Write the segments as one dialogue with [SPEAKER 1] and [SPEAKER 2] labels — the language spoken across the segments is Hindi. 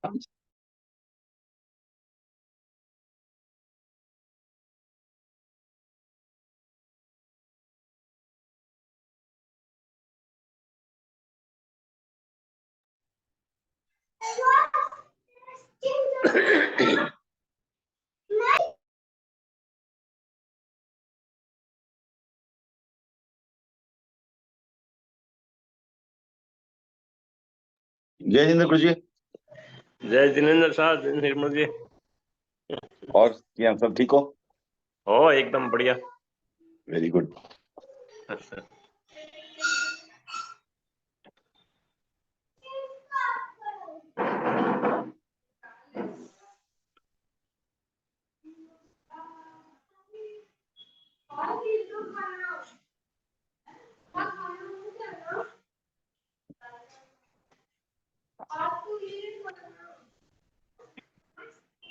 [SPEAKER 1] जय जिनेन्द्र गुरु जी।
[SPEAKER 2] जय जिनेन्द्र साहब, निर्मल जी।
[SPEAKER 1] और क्या सब ठीक हो?
[SPEAKER 2] ओ एकदम बढ़िया।
[SPEAKER 1] Very good.
[SPEAKER 2] अच्छा।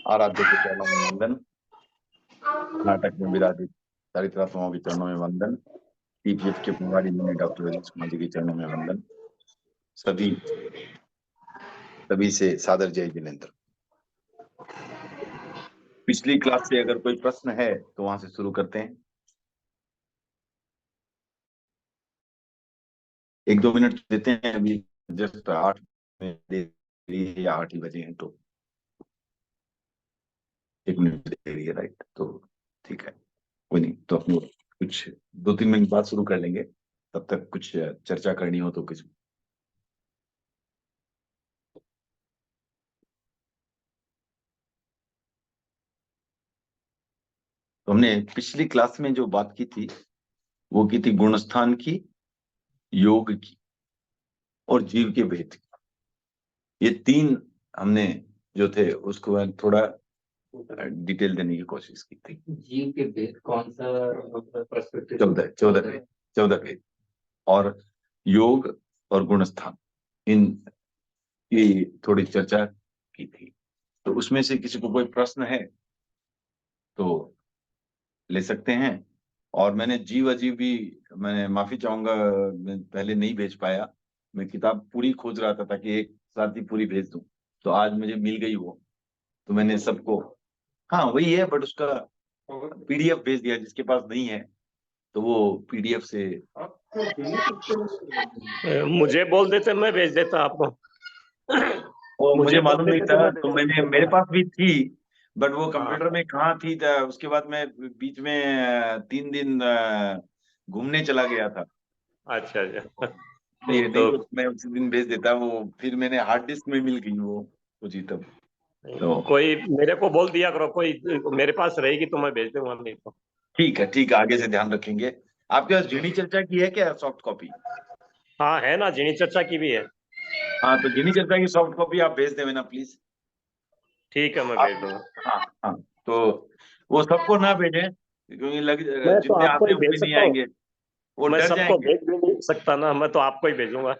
[SPEAKER 1] आराध्य के चरणों में वंदन, कर्नाटक में विराजित चरित्रात्माओं के चरणों में वंदन, पीपीएफ के प्रभारी मुनि डॉक्टर रजनीश कुमार जी के चरणों में वंदन। सभी से सादर जय जिनेन्द्र। पिछली क्लास से अगर कोई प्रश्न है तो वहां से शुरू करते हैं। 1-2 मिनट देते हैं, अभी जस्ट 8 या 8 ही बजे हैं, तो 1 मिनट देरी है, राइट? तो ठीक है, कोई नहीं, तो अपनी कुछ 2-3 मिनट बाद शुरू कर लेंगे। तब तक कुछ चर्चा करनी हो तो कुछ। तो हमने पिछली क्लास में जो बात की थी वो की थी गुणस्थान की, योग की और जीव के भेद की। ये 3 हमने जो थे उसको थोड़ा डिटेल देने की कोशिश की थी।
[SPEAKER 3] जीव के भेद कौन सा पर्सपेक्टिव?
[SPEAKER 1] 14 भेद और योग और गुणस्थान, इन की थोड़ी चर्चा की थी। तो उसमें से किसी को कोई प्रश्न है तो ले सकते हैं। और मैंने जीव अजीव भी, मैंने माफी चाहूंगा, मैं पहले नहीं भेज पाया। मैं किताब पूरी खोज रहा था ताकि एक साथ ही पूरी भेज दूं, तो आज मुझे मिल गई वो, तो मैंने सबको, हाँ वही है, बट उसका पीडीएफ भेज दिया। जिसके पास नहीं है तो वो पीडीएफ से
[SPEAKER 2] मुझे बोल देते, मैं भेज देता आपको।
[SPEAKER 1] वो मुझे
[SPEAKER 2] बोल
[SPEAKER 1] मालूम नहीं
[SPEAKER 2] देते
[SPEAKER 1] था,
[SPEAKER 2] मैं
[SPEAKER 1] तो
[SPEAKER 2] भेज
[SPEAKER 1] मैंने,
[SPEAKER 2] देता।
[SPEAKER 1] मेरे पास भी थी, बट वो
[SPEAKER 2] हाँ।
[SPEAKER 1] कंप्यूटर में कहाँ थी था। उसके बाद मैं बीच में 3 दिन घूमने चला गया था।
[SPEAKER 2] अच्छा अच्छा।
[SPEAKER 1] ये नहीं
[SPEAKER 2] तो
[SPEAKER 1] तो मैं उसी दिन भेज देता वो, फिर मैंने हार्ड डिस्क में मिल गई वो जी तब। तो
[SPEAKER 2] कोई मेरे को बोल दिया करो, कोई मेरे पास रहेगी तो मैं भेज दूंगा, नहीं तो।
[SPEAKER 1] ठीक है, आगे से ध्यान रखेंगे। आपके पास जीनी चर्चा की है क्या सॉफ्ट कॉपी?
[SPEAKER 2] हाँ है ना, जिनी चर्चा की भी है।
[SPEAKER 1] हाँ, तो जीनी चर्चा की सॉफ्ट कॉपी आप भेज देना प्लीज।
[SPEAKER 2] ठीक है, मैं
[SPEAKER 1] आप,
[SPEAKER 2] भेज दूंगा।
[SPEAKER 1] हाँ हाँ, तो वो सबको ना भेजें, क्योंकि
[SPEAKER 2] मैं तो
[SPEAKER 1] जितने
[SPEAKER 2] आपको
[SPEAKER 1] आते
[SPEAKER 2] ही
[SPEAKER 1] हैं
[SPEAKER 2] भेज
[SPEAKER 1] उतने नहीं
[SPEAKER 2] सकता हूँ।
[SPEAKER 1] आएंगे, वो
[SPEAKER 2] मैं
[SPEAKER 1] डर
[SPEAKER 2] सबको
[SPEAKER 1] जाएंगे।
[SPEAKER 2] भेज भी नहीं सकता ना, मैं तो आपको ही भेजूंगा।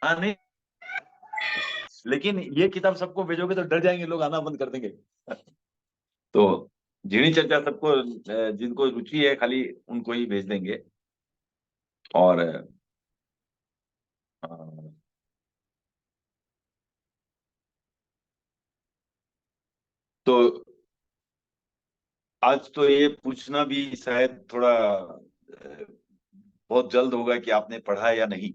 [SPEAKER 1] हाँ नहीं, लेकिन ये किताब सबको भेजोगे तो डर जाएंगे लोग, आना बंद कर देंगे। तो जीनी चर्चा सबको, जिनको रुचि है खाली उनको ही भेज देंगे। और अ, तो आज तो ये पूछना भी शायद थोड़ा बहुत जल्द होगा कि आपने पढ़ा या नहीं।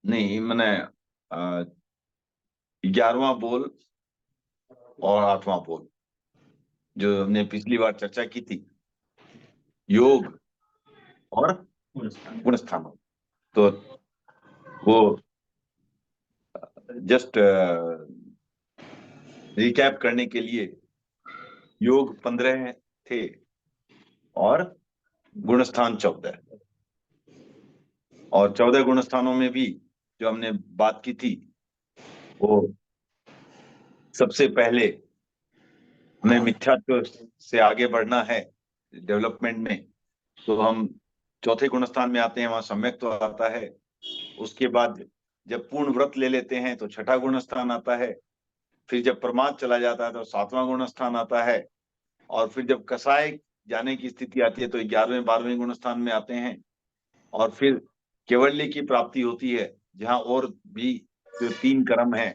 [SPEAKER 1] नहीं, मैंने 11वां बोल और 8वां बोल जो हमने पिछली बार चर्चा की थी, योग और गुणस्थान, तो वो जस्ट रिकैप करने के लिए, योग 15 थे और गुणस्थान 14, और 14 गुणस्थानों में भी जो हमने बात की थी वो सबसे पहले हमें मिथ्यात्व से आगे बढ़ना है डेवलपमेंट में, तो हम चौथे गुणस्थान में आते हैं, वहां सम्यक तो आता है। उसके बाद जब पूर्ण व्रत ले लेते हैं तो छठा गुणस्थान आता है। फिर जब प्रमाद चला जाता है तो 7वां गुणस्थान आता है। और फिर जब कसाय जाने की स्थिति आती है तो 11वें 12वें गुणस्थान में आते हैं। और फिर कैवल्य की प्राप्ति होती है, जहाँ और भी जो 3 कर्म है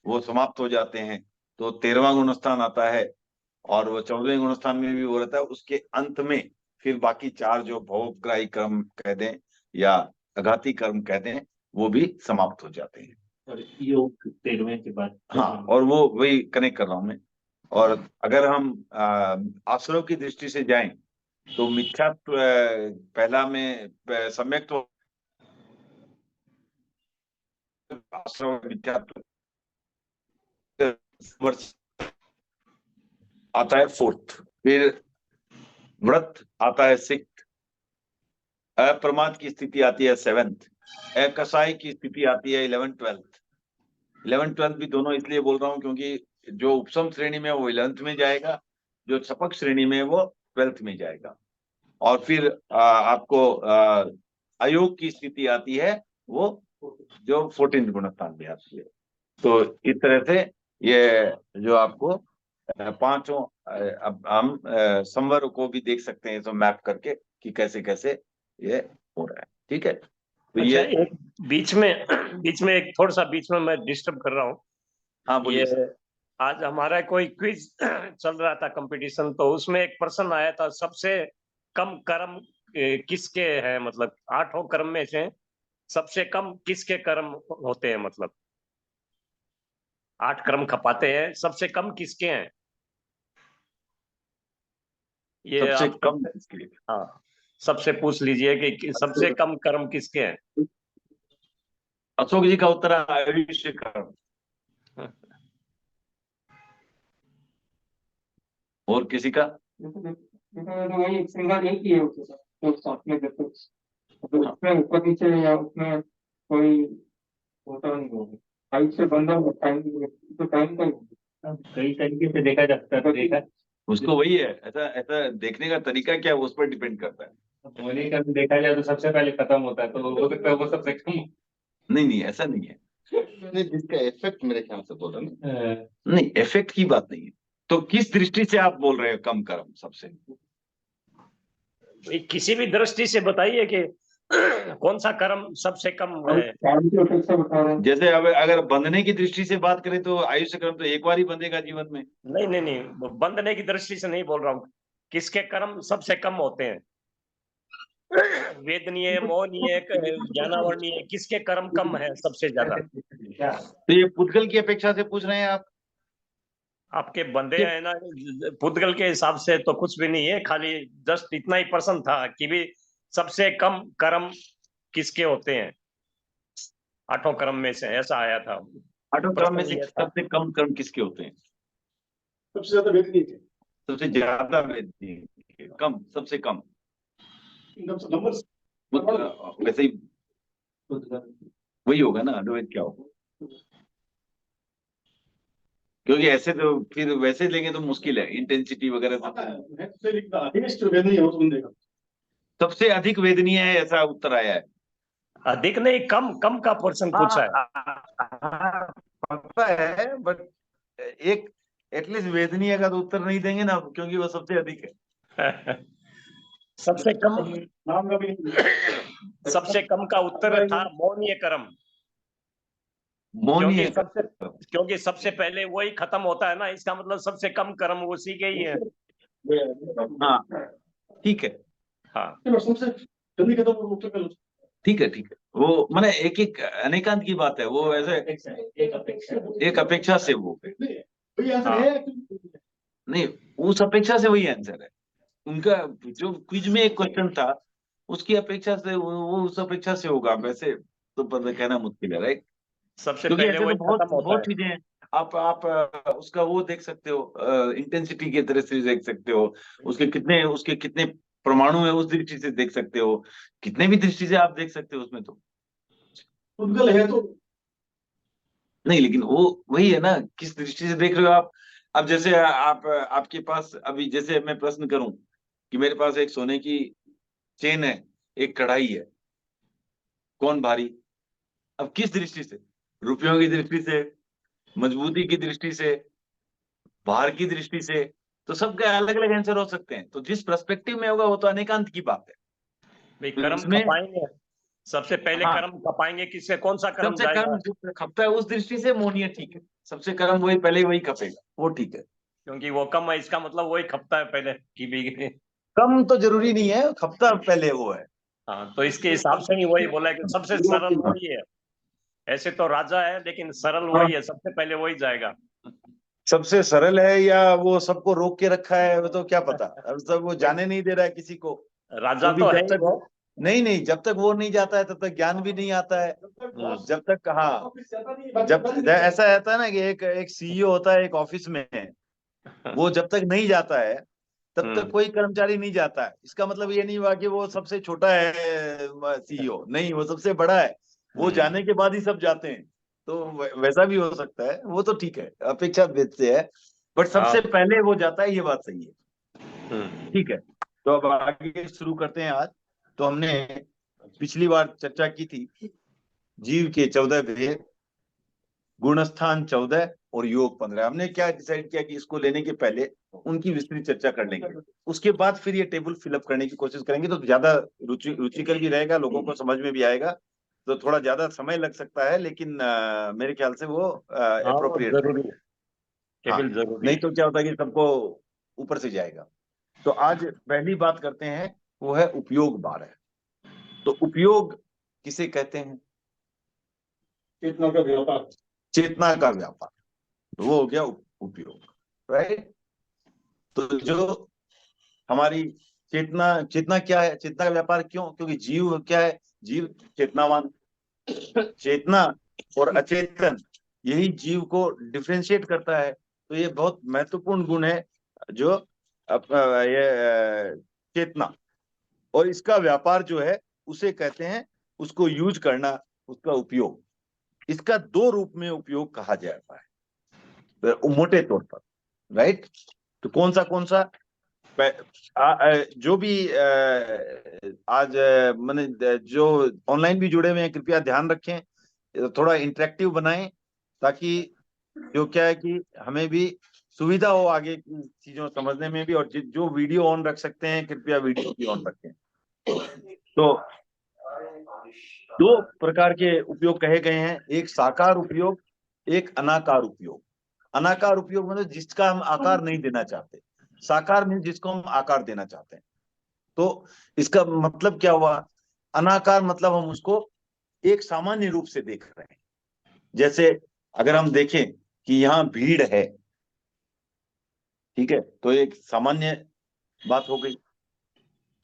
[SPEAKER 1] वो समाप्त हो जाते हैं, तो 13वां गुणस्थान आता है, और वो 14वें गुणस्थान में भी वो रहता है। उसके अंत में फिर बाकी 4 जो भवग्राही कर्म कह दें या आघाती कर्म कह दें, वो भी समाप्त हो जाते हैं।
[SPEAKER 3] और योग 13वें के बाद।
[SPEAKER 1] हाँ, और वो वही कनेक्ट कर रहा हूं मैं। और अगर हम आश्रव की दृष्टि से जाएं तो मिथ्यात्व पहला में सम्यक तो आश्रव मिथ्यात्व वर्ष आता है 4th, फिर व्रत आता है 6th, अप्रमाद की स्थिति आती है 7th, अकसाई की स्थिति आती है 11th 12th। 11th 12th भी दोनों इसलिए बोल रहा हूँ क्योंकि जो उपसम श्रेणी में वो 11th में जाएगा, जो सपक श्रेणी में वो 12th में जाएगा। और फिर आपको अयोग की स्थिति आती है वो जो 14th गुणस्थान में आती है। तो इस तरह से ये जो आपको पांचों अब हम संवर को भी देख सकते हैं, तो मैप करके कि कैसे कैसे ये हो रहा है। ठीक है, तो
[SPEAKER 2] अच्छा,
[SPEAKER 1] ये
[SPEAKER 2] एक बीच में एक थोड़ा सा बीच में मैं डिस्टर्ब कर रहा हूँ।
[SPEAKER 1] हाँ बोलिए
[SPEAKER 2] ये
[SPEAKER 1] सर।
[SPEAKER 2] आज हमारा कोई क्विज चल रहा था कंपटीशन, तो उसमें एक प्रश्न आया था, सबसे कम कर्म किसके हैं, मतलब 8 कर्म में से सबसे कम किसके कर्म होते हैं, मतलब 8 कर्म खपाते हैं, सबसे कम किसके हैं? ये
[SPEAKER 1] सबसे
[SPEAKER 2] आप
[SPEAKER 1] कम किसके लिए?
[SPEAKER 2] हाँ, सबसे पूछ लीजिए कि सबसे कम कर्म किसके हैं।
[SPEAKER 1] अशोक जी का उत्तर है आयुष्य कर्म। और किसी का?
[SPEAKER 4] वही सिंगल एक ही है उसके साथ, तो साथ में करते हैं। तो उसमें ऊपर नीचे या उसमें कोई होता नहीं होगा, हाइट से बंदा टाइम तो टाइम का ही होगा।
[SPEAKER 3] कई तरीके से देखा जा सकता है। देखा
[SPEAKER 1] उसको वही है, ऐसा ऐसा देखने का तरीका क्या है उस पर डिपेंड करता है।
[SPEAKER 3] होने का भी देखा जाए तो सबसे पहले खत्म होता है, तो हो सकता है वो सबसे कम।
[SPEAKER 1] नहीं नहीं, ऐसा नहीं है।
[SPEAKER 5] नहीं, जिसका इफेक्ट मेरे ख्याल से बोल रहे हैं ना।
[SPEAKER 1] नहीं, इफेक्ट की बात नहीं है। तो किस दृष्टि से आप बोल रहे हो कम कर्म सबसे?
[SPEAKER 2] किसी भी दृष्टि से बताइए कि कौन सा कर्म सबसे कम
[SPEAKER 4] हम
[SPEAKER 2] है।
[SPEAKER 4] टाइम की अपेक्षा बता रहे हैं।
[SPEAKER 1] जैसे अब अगर बंधने की दृष्टि से बात करें तो आयुष्य कर्म तो एक बार ही बंधेगा जीवन में।
[SPEAKER 2] नहीं नहीं नहीं, बंधने की दृष्टि से नहीं बोल रहा हूँ, किसके कर्म सबसे कम होते हैं? वेदनीय, मोहनीय, ज्ञानावरणीय, किसके कर्म कम है सबसे ज्यादा?
[SPEAKER 1] तो ये पुद्गल की अपेक्षा से पूछ रहे हैं आप?
[SPEAKER 2] आपके बंदे हैं ना, पुद्गल के हिसाब से तो कुछ भी नहीं है, खाली जस्ट इतना ही प्रश्न था कि भी सबसे कम कर्म किसके होते हैं 8 कर्म में से, ऐसा आया था।
[SPEAKER 1] 8 कर्म में
[SPEAKER 2] प्रश्न
[SPEAKER 1] से
[SPEAKER 2] ये था।
[SPEAKER 1] सबसे कम कर्म किसके होते हैं?
[SPEAKER 4] सबसे ज्यादा वेदनीय थे,
[SPEAKER 1] सबसे ज्यादा वेदनीय, कम, सबसे कम।
[SPEAKER 4] एकदम से नंबर
[SPEAKER 1] वैसे ही वही होगा ना, अद्वैत क्या होगा? क्योंकि ऐसे तो फिर वैसे लेंगे तो मुश्किल है, इंटेंसिटी वगैरह
[SPEAKER 4] आता
[SPEAKER 1] सब।
[SPEAKER 4] है तो लिखता है हाईएस्ट वेदनीय हो तो बंदे का
[SPEAKER 1] सबसे अधिक वेदनीय है, ऐसा उत्तर आया है।
[SPEAKER 2] अधिक नहीं, कम कम का प्रश्न पूछा है।
[SPEAKER 1] हाँ, पता है, बट एक एटलीस्ट वेदनीय का तो उत्तर नहीं देंगे ना, क्योंकि वो सबसे अधिक है।
[SPEAKER 2] सबसे कम
[SPEAKER 4] नाम का भी
[SPEAKER 2] सबसे कम का उत्तर था मौनीय कर्म,
[SPEAKER 1] मौनीय
[SPEAKER 2] क्योंकि सबसे पहले वही खत्म होता है ना, इसका मतलब सबसे कम कर्म उसी के ही है।
[SPEAKER 1] हाँ, ठीक है।
[SPEAKER 2] हाँ,
[SPEAKER 4] चलो सबसे जल्दी खत्म हो उत्तर कर
[SPEAKER 1] ठीक है, ठीक है। वो माने एक एक अनेकांत की बात है, वो ऐसे एक अपेक्षा से वो
[SPEAKER 4] वही आंसर
[SPEAKER 2] हाँ।
[SPEAKER 4] है।
[SPEAKER 1] नहीं, उस अपेक्षा से वही आंसर है उनका। जो क्विज में एक क्वेश्चन था उसकी अपेक्षा से वो उस अपेक्षा से होगा, वैसे तो पर कहना मुश्किल है, राइट?
[SPEAKER 2] सबसे
[SPEAKER 1] क्योंकि
[SPEAKER 2] पहले
[SPEAKER 1] ऐसे तो
[SPEAKER 2] वही
[SPEAKER 1] बहुत
[SPEAKER 2] खत्म होता
[SPEAKER 1] बहुत
[SPEAKER 2] है।
[SPEAKER 1] चीजें हैं। आप उसका वो देख सकते हो, इंटेंसिटी की तरह से देख सकते हो, उसके कितने परमाणु है उस दृष्टि से देख सकते हो, कितने भी दृष्टि से आप देख सकते हो उसमें तो।
[SPEAKER 4] पुद्गल है तो
[SPEAKER 1] नहीं, लेकिन वो वही है ना, किस दृष्टि से देख रहे हो आप। अब जैसे आप आपके पास अभी जैसे मैं प्रश्न करूं कि मेरे पास एक सोने की चेन है, एक कढ़ाई है, कौन भारी? अब किस दृष्टि से? रुपयों की दृष्टि से, मजबूती की दृष्टि से, भार की दृष्टि से, तो सबके अलग अलग आंसर हो सकते हैं। तो जिस पर्सपेक्टिव में होगा वो तो अनेकांत की बात है।
[SPEAKER 2] भाई
[SPEAKER 1] तो
[SPEAKER 2] कर्म
[SPEAKER 1] इसमें
[SPEAKER 2] खपाएंगे, सबसे पहले
[SPEAKER 1] हाँ।
[SPEAKER 2] कर्म खपाएंगे किससे, कौन सा कर्म
[SPEAKER 1] सबसे कर्म
[SPEAKER 2] जाएगा?
[SPEAKER 1] जो खपता है उस दृष्टि से मोहनीय ठीक है, सबसे कर्म वही पहले वही खपेगा, वो ठीक है।
[SPEAKER 2] क्योंकि वो कम है, इसका मतलब वही खपता है पहले की भी।
[SPEAKER 1] कम तो जरूरी नहीं है, खपता पहले वो है।
[SPEAKER 2] हाँ, तो इसके हिसाब से ही वही बोला है कि सबसे सरल वही है। ऐसे तो राजा है, लेकिन सरल वही है, सबसे पहले वही जाएगा।
[SPEAKER 1] सबसे सरल है या वो सबको रोक के रखा है, वो तो क्या पता, अब सब वो जाने नहीं दे रहा है किसी को।
[SPEAKER 2] राजा
[SPEAKER 1] वो भी
[SPEAKER 2] तो
[SPEAKER 1] जब
[SPEAKER 2] है ही
[SPEAKER 1] तक
[SPEAKER 2] वो।
[SPEAKER 1] नहीं, जब तक वो नहीं जाता है तब तक ज्ञान भी नहीं आता है। जब तक, हाँ, जब ऐसा रहता है ना कि एक सीईओ होता है एक ऑफिस में, वो जब तक नहीं जाता है तब तक कोई कर्मचारी नहीं जाता है। इसका मतलब ये नहीं हुआ कि वो सबसे छोटा है सीईओ, नहीं, वो सबसे बड़ा है, वो जाने के बाद ही सब जाते हैं। तो वैसा भी हो सकता है, वो तो ठीक है, अपेक्षा भेद से है, बट सबसे पहले वो जाता है, ये बात सही है। ठीक है, तो अब आगे शुरू करते हैं आज। तो हमने पिछली बार चर्चा की थी जीव के 14 भेद, गुणस्थान 14 और योग 15। हमने क्या डिसाइड किया कि इसको लेने के पहले उनकी विस्तृत चर्चा कर लेंगे, उसके बाद फिर ये टेबल फिलअप करने की कोशिश करेंगे, तो ज्यादा रुचिकर भी रहेगा, लोगों को समझ में भी आएगा। तो थोड़ा ज्यादा समय लग सकता है, लेकिन मेरे ख्याल से वो अप्रोप्रिएट
[SPEAKER 2] जरूरी
[SPEAKER 1] है।
[SPEAKER 2] है,
[SPEAKER 1] हाँ,
[SPEAKER 2] टेबल जरूरी
[SPEAKER 1] नहीं
[SPEAKER 2] है।
[SPEAKER 1] तो क्या होता है कि सबको ऊपर से जाएगा। तो आज पहली बात करते हैं, वो है उपयोग 12। तो उपयोग किसे कहते हैं?
[SPEAKER 4] चेतना का व्यापार।
[SPEAKER 1] चेतना का व्यापार, वो हो गया उपयोग, राइट। तो जो हमारी चेतना, चेतना क्या है, चेतना का व्यापार क्यों? क्योंकि जीव क्या है, जीव चेतनावान। चेतना और अचेतन, यही जीव को डिफ्रेंशिएट करता है। तो ये बहुत महत्वपूर्ण गुण है जो ये चेतना, और इसका व्यापार जो है उसे कहते हैं, उसको यूज करना, उसका उपयोग। इसका दो रूप में उपयोग कहा जाता है मोटे तौर पर, राइट। तो कौन सा जो भी आज मैंने जो ऑनलाइन भी जुड़े हुए हैं, कृपया ध्यान रखें, थोड़ा इंटरेक्टिव बनाएं, ताकि जो क्या है कि हमें भी सुविधा हो आगे की चीजों समझने में भी। और जो वीडियो ऑन रख सकते हैं, कृपया वीडियो भी ऑन रखें। तो दो प्रकार के उपयोग कहे गए हैं, एक साकार उपयोग, एक अनाकार उपयोग। अनाकार उपयोग मतलब जिसका हम आकार नहीं देना चाहते, साकार में जिसको हम आकार देना चाहते हैं। तो इसका मतलब क्या हुआ? अनाकार मतलब हम उसको एक सामान्य रूप से देख रहे हैं। जैसे अगर हम देखें कि यहाँ भीड़ है, ठीक है, तो एक सामान्य बात हो गई।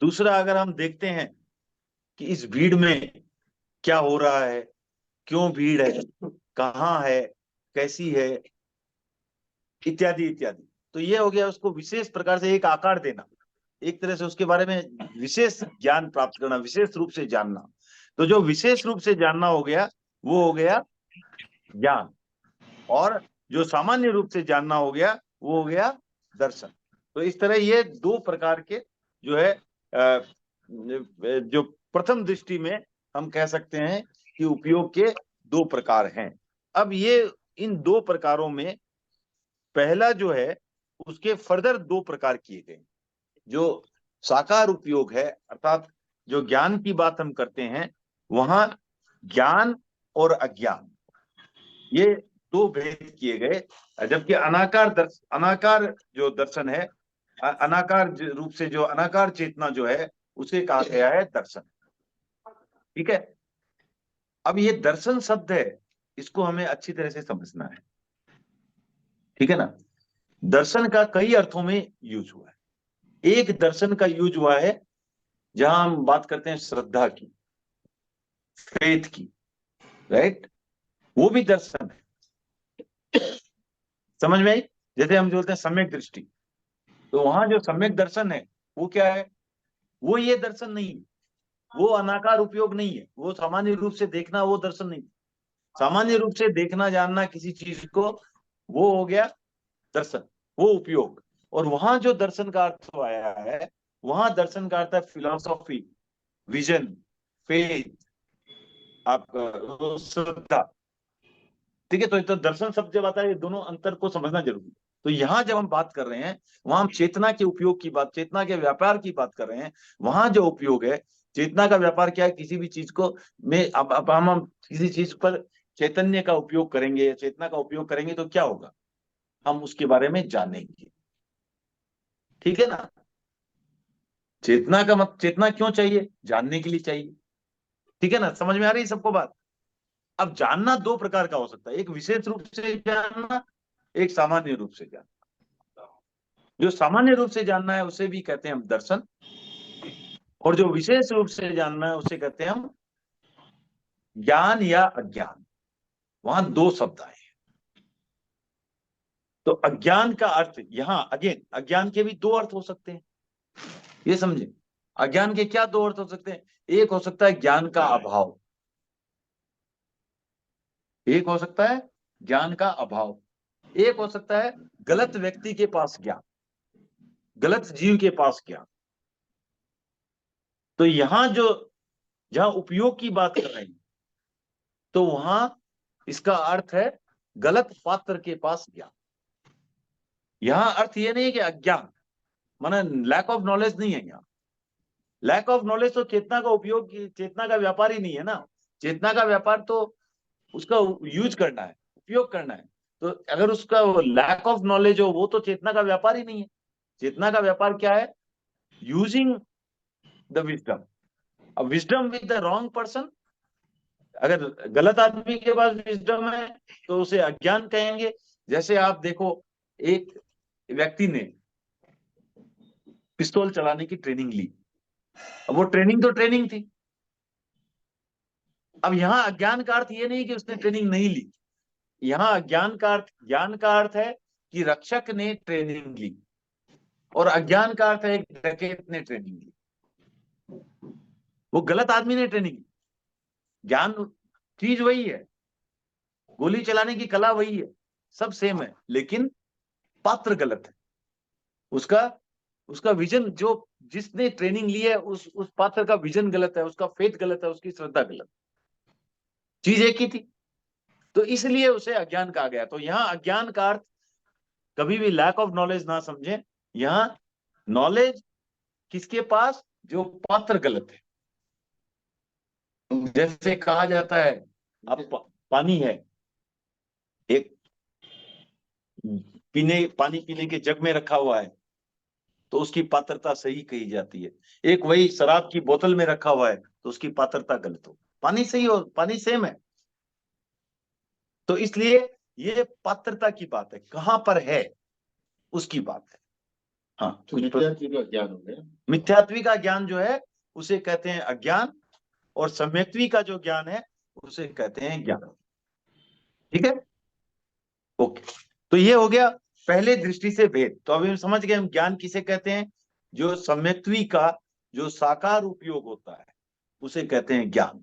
[SPEAKER 1] दूसरा, अगर हम देखते हैं कि इस भीड़ में क्या हो रहा है, क्यों भीड़ है, कहाँ है, कैसी है, इत्यादि इत्यादि, तो ये हो गया उसको विशेष प्रकार से एक आकार देना, एक तरह से उसके बारे में विशेष ज्ञान प्राप्त करना, विशेष रूप से जानना। तो जो विशेष रूप से जानना हो गया, वो हो गया ज्ञान, और जो सामान्य रूप से जानना हो गया, वो हो गया दर्शन। तो इस तरह ये दो प्रकार के जो है जो प्रथम दृष्टि में हम कह सकते हैं कि उपयोग के दो प्रकार हैं। अब ये इन दो प्रकारों में पहला जो है, उसके फर्दर दो प्रकार किए गए। जो साकार उपयोग है, अर्थात जो ज्ञान की बात हम करते हैं, वहां ज्ञान और अज्ञान, ये दो भेद किए गए। जबकि अनाकार जो दर्शन है, अनाकार रूप से जो अनाकार चेतना जो है, उसे कहा गया है दर्शन। ठीक है, अब ये दर्शन शब्द है, इसको हमें अच्छी तरह से समझना है, ठीक है ना। दर्शन का कई अर्थों में यूज हुआ है। एक दर्शन का यूज हुआ है जहां हम बात करते हैं श्रद्धा की, फेथ की, राइट, वो भी दर्शन है। समझ में आई? जैसे हम बोलते हैं सम्यक दृष्टि, तो वहां जो सम्यक दर्शन है वो क्या है? वो ये दर्शन नहीं है, वो अनाकार उपयोग नहीं है, वो सामान्य रूप से देखना, वो दर्शन नहीं। सामान्य रूप से देखना जानना किसी चीज को, वो हो गया दर्शन, वो उपयोग। और वहां जो दर्शन का अर्थ आया है, वहां दर्शन का अर्थ है फिलॉसफी, विजन, फेथ, आपका श्रद्धा। ठीक है, तो दर्शन शब्द जब आता है, ये दोनों अंतर को समझना जरूरी है। तो यहां जब हम बात कर रहे हैं, वहां हम चेतना के उपयोग की बात, चेतना के व्यापार की बात कर रहे हैं। वहां जो उपयोग है चेतना का व्यापार क्या है? किसी भी चीज को में अब हम किसी चीज पर चैतन्य का उपयोग करेंगे या चेतना का उपयोग करेंगे तो क्या होगा? हम उसके बारे में जानेंगे, ठीक है ना? चेतना का मत चेतना क्यों चाहिए? जानने के लिए चाहिए, ठीक है ना? समझ में आ रही है सबको बात? अब जानना दो प्रकार का हो सकता है, एक विशेष रूप से जानना, एक सामान्य रूप से जानना। जो सामान्य रूप से जानना है उसे भी कहते हैं हम दर्शन, और जो विशेष रूप से जानना है उसे कहते हैं हम ज्ञान या अज्ञान। वहां दो शब्द आए। तो अज्ञान का अर्थ यहां अगेन, अज्ञान के भी दो अर्थ हो सकते हैं, ये समझे। अज्ञान के क्या दो अर्थ हो सकते हैं? एक हो सकता है ज्ञान का अभाव, एक हो सकता है ज्ञान का अभाव, एक हो सकता है गलत व्यक्ति के पास ज्ञान, गलत जीव के पास ज्ञान। तो यहां जो जहां उपयोग की बात कर रहे हैं तो वहां इसका अर्थ है गलत पात्र के पास ज्ञान। यहां अर्थ ये नहीं है कि अज्ञान माना लैक ऑफ नॉलेज नहीं है। यहाँ लैक ऑफ नॉलेज तो चेतना का उपयोग, चेतना का व्यापार ही नहीं है ना। चेतना का व्यापार तो उसका यूज करना है, उपयोग करना है। तो अगर उसका लैक ऑफ नॉलेज हो वो तो चेतना का व्यापार ही नहीं है। चेतना का व्यापार क्या है? Using the wisdom. अब wisdom with the wrong person, अगर गलत आदमी के पास विजडम है तो उसे अज्ञान कहेंगे। जैसे आप देखो, एक व्यक्ति ने पिस्तौल चलाने की ट्रेनिंग ली, अब वो ट्रेनिंग तो ट्रेनिंग थी। अब यहाँ अज्ञान का अर्थ ये नहीं कि उसने ट्रेनिंग नहीं ली। यहाँ ज्ञान का अर्थ है कि रक्षक ने ट्रेनिंग ली, और अज्ञान का अर्थ है एक डकैत ने ट्रेनिंग ली। वो गलत आदमी ने ट्रेनिंग ली। ज्ञान चीज वही है, गोली चलाने की कला वही है, सब सेम है, लेकिन पात्र गलत है। उसका उसका विजन, जो जिसने ट्रेनिंग ली है उस पात्र का विजन गलत है, उसका फेथ गलत है, उसकी श्रद्धा गलत। चीज एक ही थी, तो इसलिए उसे अज्ञान कहा गया। तो यहाँ अज्ञान का अर्थ कभी भी लैक ऑफ नॉलेज ना समझे। यहाँ नॉलेज किसके पास? जो पात्र गलत है। जैसे कहा जाता है, अब पानी है, एक पानी पीने के जग में रखा हुआ है तो उसकी पात्रता सही कही जाती है। एक वही शराब की बोतल में रखा हुआ है तो उसकी पात्रता गलत हो। पानी सही हो, पानी सेम है। तो इसलिए ये पात्रता की बात है, कहां पर है उसकी बात है। हाँ,
[SPEAKER 5] मिथ्यात्व का ज्ञान हो गया।
[SPEAKER 1] मिथ्यात्वी का ज्ञान जो है उसे कहते हैं अज्ञान, और सम्यक्त्वी का जो ज्ञान है उसे कहते हैं ज्ञान, ठीक है? ओके, तो ये हो गया पहले दृष्टि से भेद। तो अभी हम समझ गए हम ज्ञान किसे कहते हैं। जो सम्यक्त्वी का जो साकार उपयोग होता है उसे कहते हैं ज्ञान।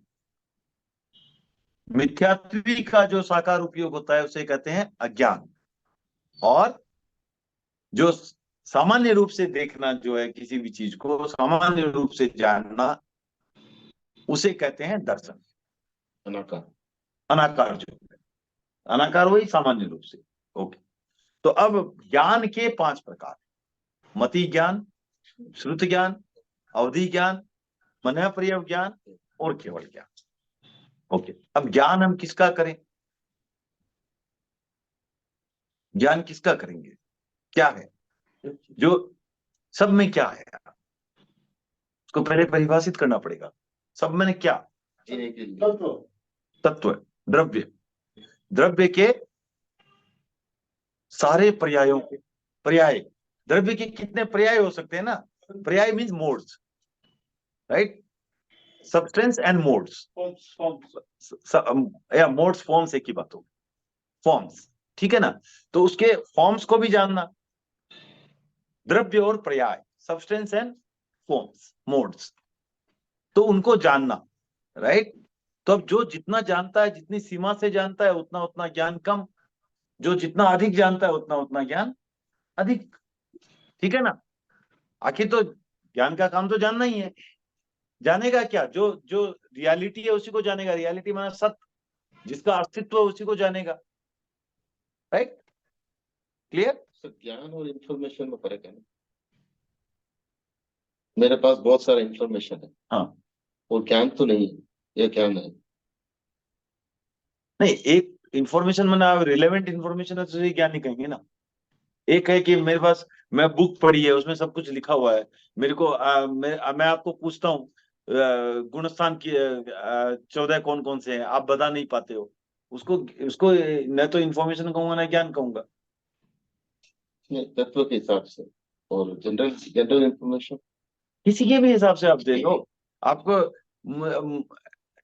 [SPEAKER 1] मिथ्यात्वी का जो साकार उपयोग होता है उसे कहते हैं अज्ञान। और जो सामान्य रूप से देखना, जो है किसी भी चीज को सामान्य रूप से जानना, उसे कहते हैं दर्शन।
[SPEAKER 5] अनाकार।
[SPEAKER 1] अनाकार जो है, अनाकार वही सामान्य रूप से। ओके, तो अब ज्ञान के 5 प्रकार: मति ज्ञान, श्रुत ज्ञान, अवधि ज्ञान, मनःपर्यव ज्ञान और केवल ज्ञान। ओके, अब ज्ञान हम किसका करें? ज्ञान किसका करेंगे? क्या है जो सब में क्या है? उसको पहले परिभाषित करना पड़ेगा। सब में क्या?
[SPEAKER 5] जीने के लिए
[SPEAKER 1] तत्व, द्रव्य, द्रव्य के सारे पर्यायों के पर्याय। द्रव्य के कितने पर्याय हो सकते हैं ना? पर्याय means modes, right? Substance and modes, या मोड्स फॉर्म्स एक ही बात हो, फॉर्म्स, ठीक है ना? तो उसके फॉर्म्स को भी जानना, द्रव्य और पर्याय, सब्सटेंस एंड फॉर्म्स, मोड्स, तो उनको जानना, राइट? तो अब जो जितना जानता है, जितनी सीमा से जानता है, उतना उतना ज्ञान कम। जो जितना अधिक जानता है उतना उतना ज्ञान अधिक, ठीक है ना? आखिर तो ज्ञान का काम तो जानना ही है। जानेगा क्या? जो जो रियलिटी है उसी को जानेगा। रियलिटी माना सत्य, जिसका अस्तित्व है उसी को जानेगा, राइट? क्लियर?
[SPEAKER 5] ज्ञान और इंफॉर्मेशन में फर्क है ना। मेरे पास बहुत सारा इंफॉर्मेशन है,
[SPEAKER 1] हाँ,
[SPEAKER 5] वो ज्ञान तो नहीं है, ये ज्ञान है।
[SPEAKER 1] नहीं, एक इंफॉर्मेशन मैंने आप रिलेवेंट इंफॉर्मेशन है तो उसे ज्ञान नहीं कहेंगे ना। एक है कि मेरे पास, मैं बुक पढ़ी है उसमें सब कुछ लिखा हुआ है, मेरे को मैं आपको पूछता हूँ गुणस्थान की 14 कौन कौन से हैं, आप बता नहीं पाते हो, उसको उसको न तो इंफॉर्मेशन कहूंगा ना ज्ञान कहूंगा।
[SPEAKER 5] नहीं, तत्व के हिसाब से और जनरल जनरल इंफॉर्मेशन।
[SPEAKER 1] किसी के भी हिसाब से आप दे लो, आपको म- म-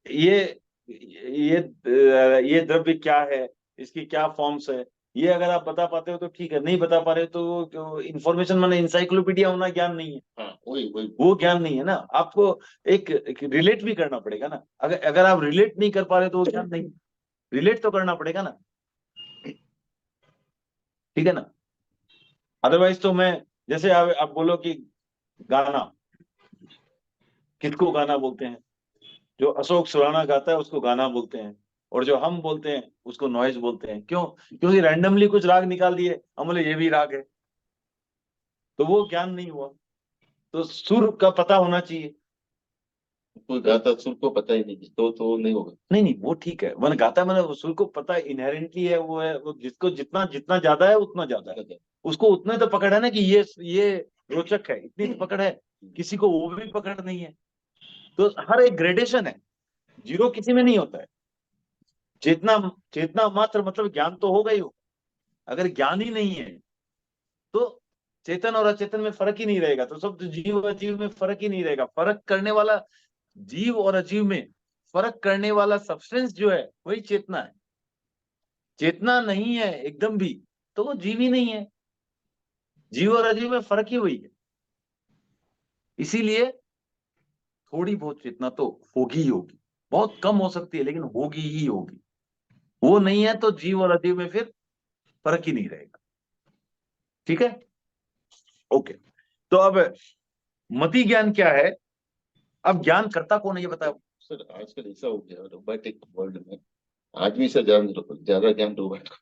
[SPEAKER 1] ये ये द्रव्य क्या है, इसकी क्या फॉर्म्स है, ये अगर आप बता पाते हो तो ठीक है, नहीं बता पा रहे हो तो इंफॉर्मेशन माने इंसाइक्लोपीडिया होना ज्ञान नहीं है,
[SPEAKER 5] हाँ वही वही।
[SPEAKER 1] वो ज्ञान नहीं है ना। आपको एक रिलेट भी करना पड़ेगा ना, अगर अगर आप रिलेट नहीं कर पा रहे तो वो ज्ञान नहीं, रिलेट तो करना पड़ेगा ना, ठीक है ना। अदरवाइज तो मैं, जैसे आप बोलो कि गाना, किसको गाना बोलते हैं, जो अशोक सुराना गाता है उसको गाना बोलते हैं, और जो हम बोलते हैं उसको नॉइज बोलते हैं। क्यों? क्योंकि रैंडमली कुछ राग निकाल दिए, हम बोले ये भी राग है, तो वो ज्ञान नहीं हुआ। तो सुर का पता होना चाहिए।
[SPEAKER 5] कोई गाता सुर को पता ही नहीं तो नहीं होगा।
[SPEAKER 1] नहीं नहीं, वो ठीक है, मन गाता है, मैंने सुर को पता इनहेरेंटली है, वो है, वो जिसको जितना जितना ज्यादा है उतना ज्यादा है, उसको उतने तो पकड़ है ना कि ये रोचक है, इतनी तो पकड़ है। किसी को वो भी पकड़ नहीं है। तो हर एक ग्रेडेशन है, जीरो किसी में नहीं होता है। चेतना, चेतना मात्र मतलब ज्ञान तो होगा ही हो, अगर ज्ञान ही नहीं है तो चेतन और अचेतन में फर्क ही नहीं रहेगा, तो सब जीव और अजीव में फर्क ही नहीं रहेगा। फर्क करने वाला, जीव और अजीव में फर्क करने वाला सब्सटेंस जो है वही चेतना है। चेतना नहीं है एकदम भी तो वो जीव ही नहीं है। जीव और अजीव में फर्क ही वही है। इसीलिए थोड़ी बहुत चेतना तो होगी ही होगी, बहुत कम हो सकती है लेकिन होगी ही होगी। वो नहीं है तो जीव और अजीव में फिर फर्क ही नहीं रहेगा। ठीक है, ओके। तो अब मति ज्ञान क्या है, अब ज्ञान करता कौन है ये बताओ।
[SPEAKER 5] सर आजकल ऐसा हो गया रोबोटिक वर्ल्ड में, आदमी से ज्यादा ज्ञान रोबोट को।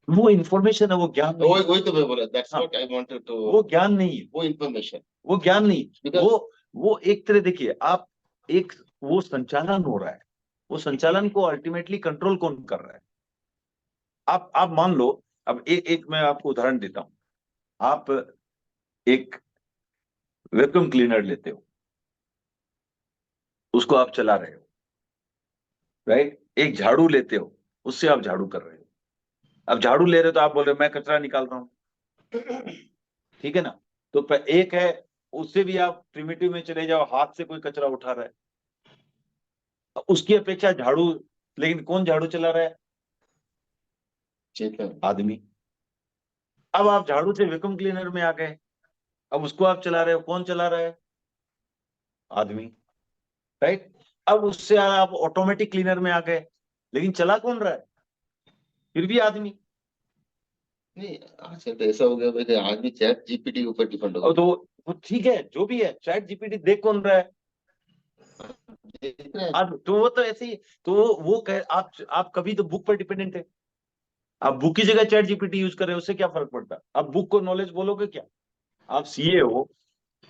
[SPEAKER 1] वो इंफॉर्मेशन है, वो ज्ञान नहीं
[SPEAKER 5] वही
[SPEAKER 1] है।
[SPEAKER 5] वही तो मैं बोला, दैट्स
[SPEAKER 1] हाँ,
[SPEAKER 5] व्हाट आई वांटेड टू।
[SPEAKER 1] वो ज्ञान नहीं है,
[SPEAKER 5] वो इंफॉर्मेशन।
[SPEAKER 1] वो ज्ञान नहीं।
[SPEAKER 5] Because-
[SPEAKER 1] वो एक तरह, देखिए आप, एक वो संचालन हो रहा है, वो संचालन को अल्टीमेटली कंट्रोल कौन कर रहा है। आप मान लो, अब एक मैं आपको उदाहरण देता हूं। आप एक वैक्यूम क्लीनर लेते हो, उसको आप चला रहे हो, राइट। एक झाड़ू लेते हो, उससे आप झाड़ू कर रहे हो। अब झाड़ू ले रहे हो तो आप बोल रहे हो मैं कचरा निकाल रहा हूं, ठीक है ना। तो एक है, उससे भी आप प्रिमिटिव में चले जाओ, हाथ से कोई कचरा उठा रहा है, उसकी अपेक्षा झाड़ू, लेकिन कौन झाड़ू चला रहा है?
[SPEAKER 5] चेतन।
[SPEAKER 1] आदमी। अब आप झाड़ू से वैक्यूम क्लीनर में आ गए, अब उसको आप चला रहे हो, कौन चला रहा है? आदमी, राइट। अब उससे आप ऑटोमेटिक क्लीनर में आ गए, लेकिन चला कौन रहा है? फिर भी आदमी।
[SPEAKER 5] नहीं आजकल तो ऐसा हो गया भाई कि आदमी चैट जीपीटी के ऊपर डिपेंड हो
[SPEAKER 1] अब तो वो ठीक है, जो भी है, चैट जीपीटी देख कौन रहा है?
[SPEAKER 5] गया। देख रहे हैं।
[SPEAKER 1] तो वो तो ऐसे ही, तो वो कह, आप कभी तो बुक पर डिपेंडेंट है, आप बुक की जगह चैट जीपीटी यूज कर रहे हो, उससे क्या फर्क पड़ता है? आप बुक को नॉलेज बोलोगे क्या? आप सीए हो,